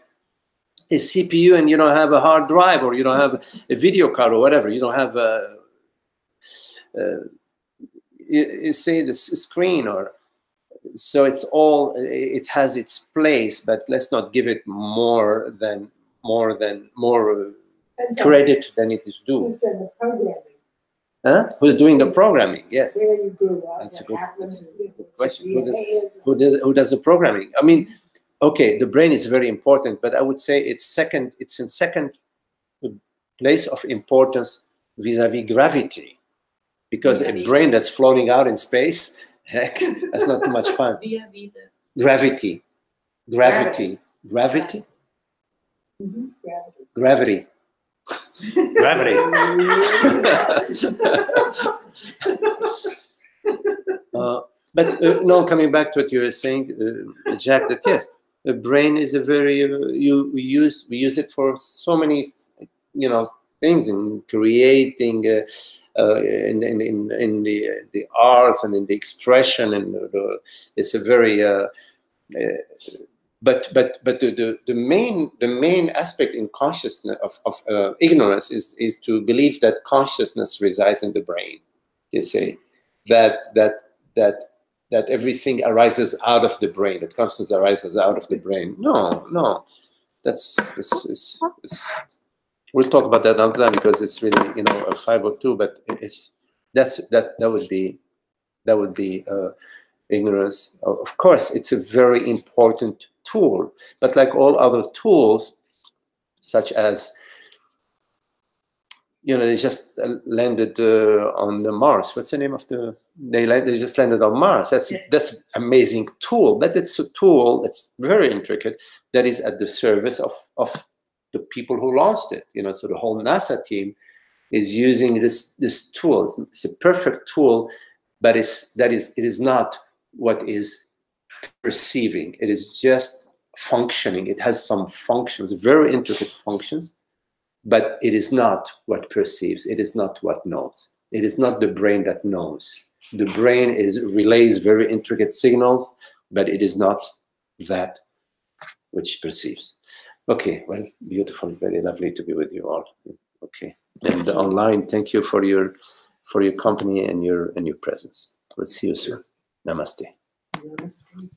a CPU and you don't have a hard drive, or you don't have a video card or whatever? You don't have you say the screen, or so it's all, it has its place, but let's not give it more credit than it is due. Who's done the programming? Huh? Who's doing the programming? Yes. Where you grew up. That's a good question. Who does the programming? I mean, okay, the brain is very important, but I would say it's in second place of importance vis-a-vis gravity. Because a brain that's floating out in space, heck, that's not too much fun. Gravity. Gravity. Gravity? Mm-hmm. Gravity. Gravity. But no, coming back to what you were saying, Jack, that yes, the brain is a very we use it for so many, you know, things in creating, in the arts and in the expression, and it's a very but the main aspect in consciousness of ignorance is to believe that consciousness resides in the brain. You see, that everything arises out of the brain, that consciousness arises out of the brain. No, that's we'll talk about that another time, because it's really, you know, a 502. But that would be ignorance. Of course, it's a very important tool, but like all other tools, such as, you know, they just landed on the Mars. What's the name of the? They just landed on Mars. That's amazing tool, but it's a tool that's very intricate, that is at the service of the people who launched it. You know, so the whole NASA team is using this tool. It's a perfect tool, but it is not what is perceiving. It is just functioning. It has some functions, very intricate functions, But it is not what perceives. It is not what knows. It is not the brain that knows. The brain relays very intricate signals, but it is not that which perceives. Okay, well, beautiful, very lovely to be with you all. Okay, and online, thank you for your company and your presence. We'll see you soon. Namaste. Namaste.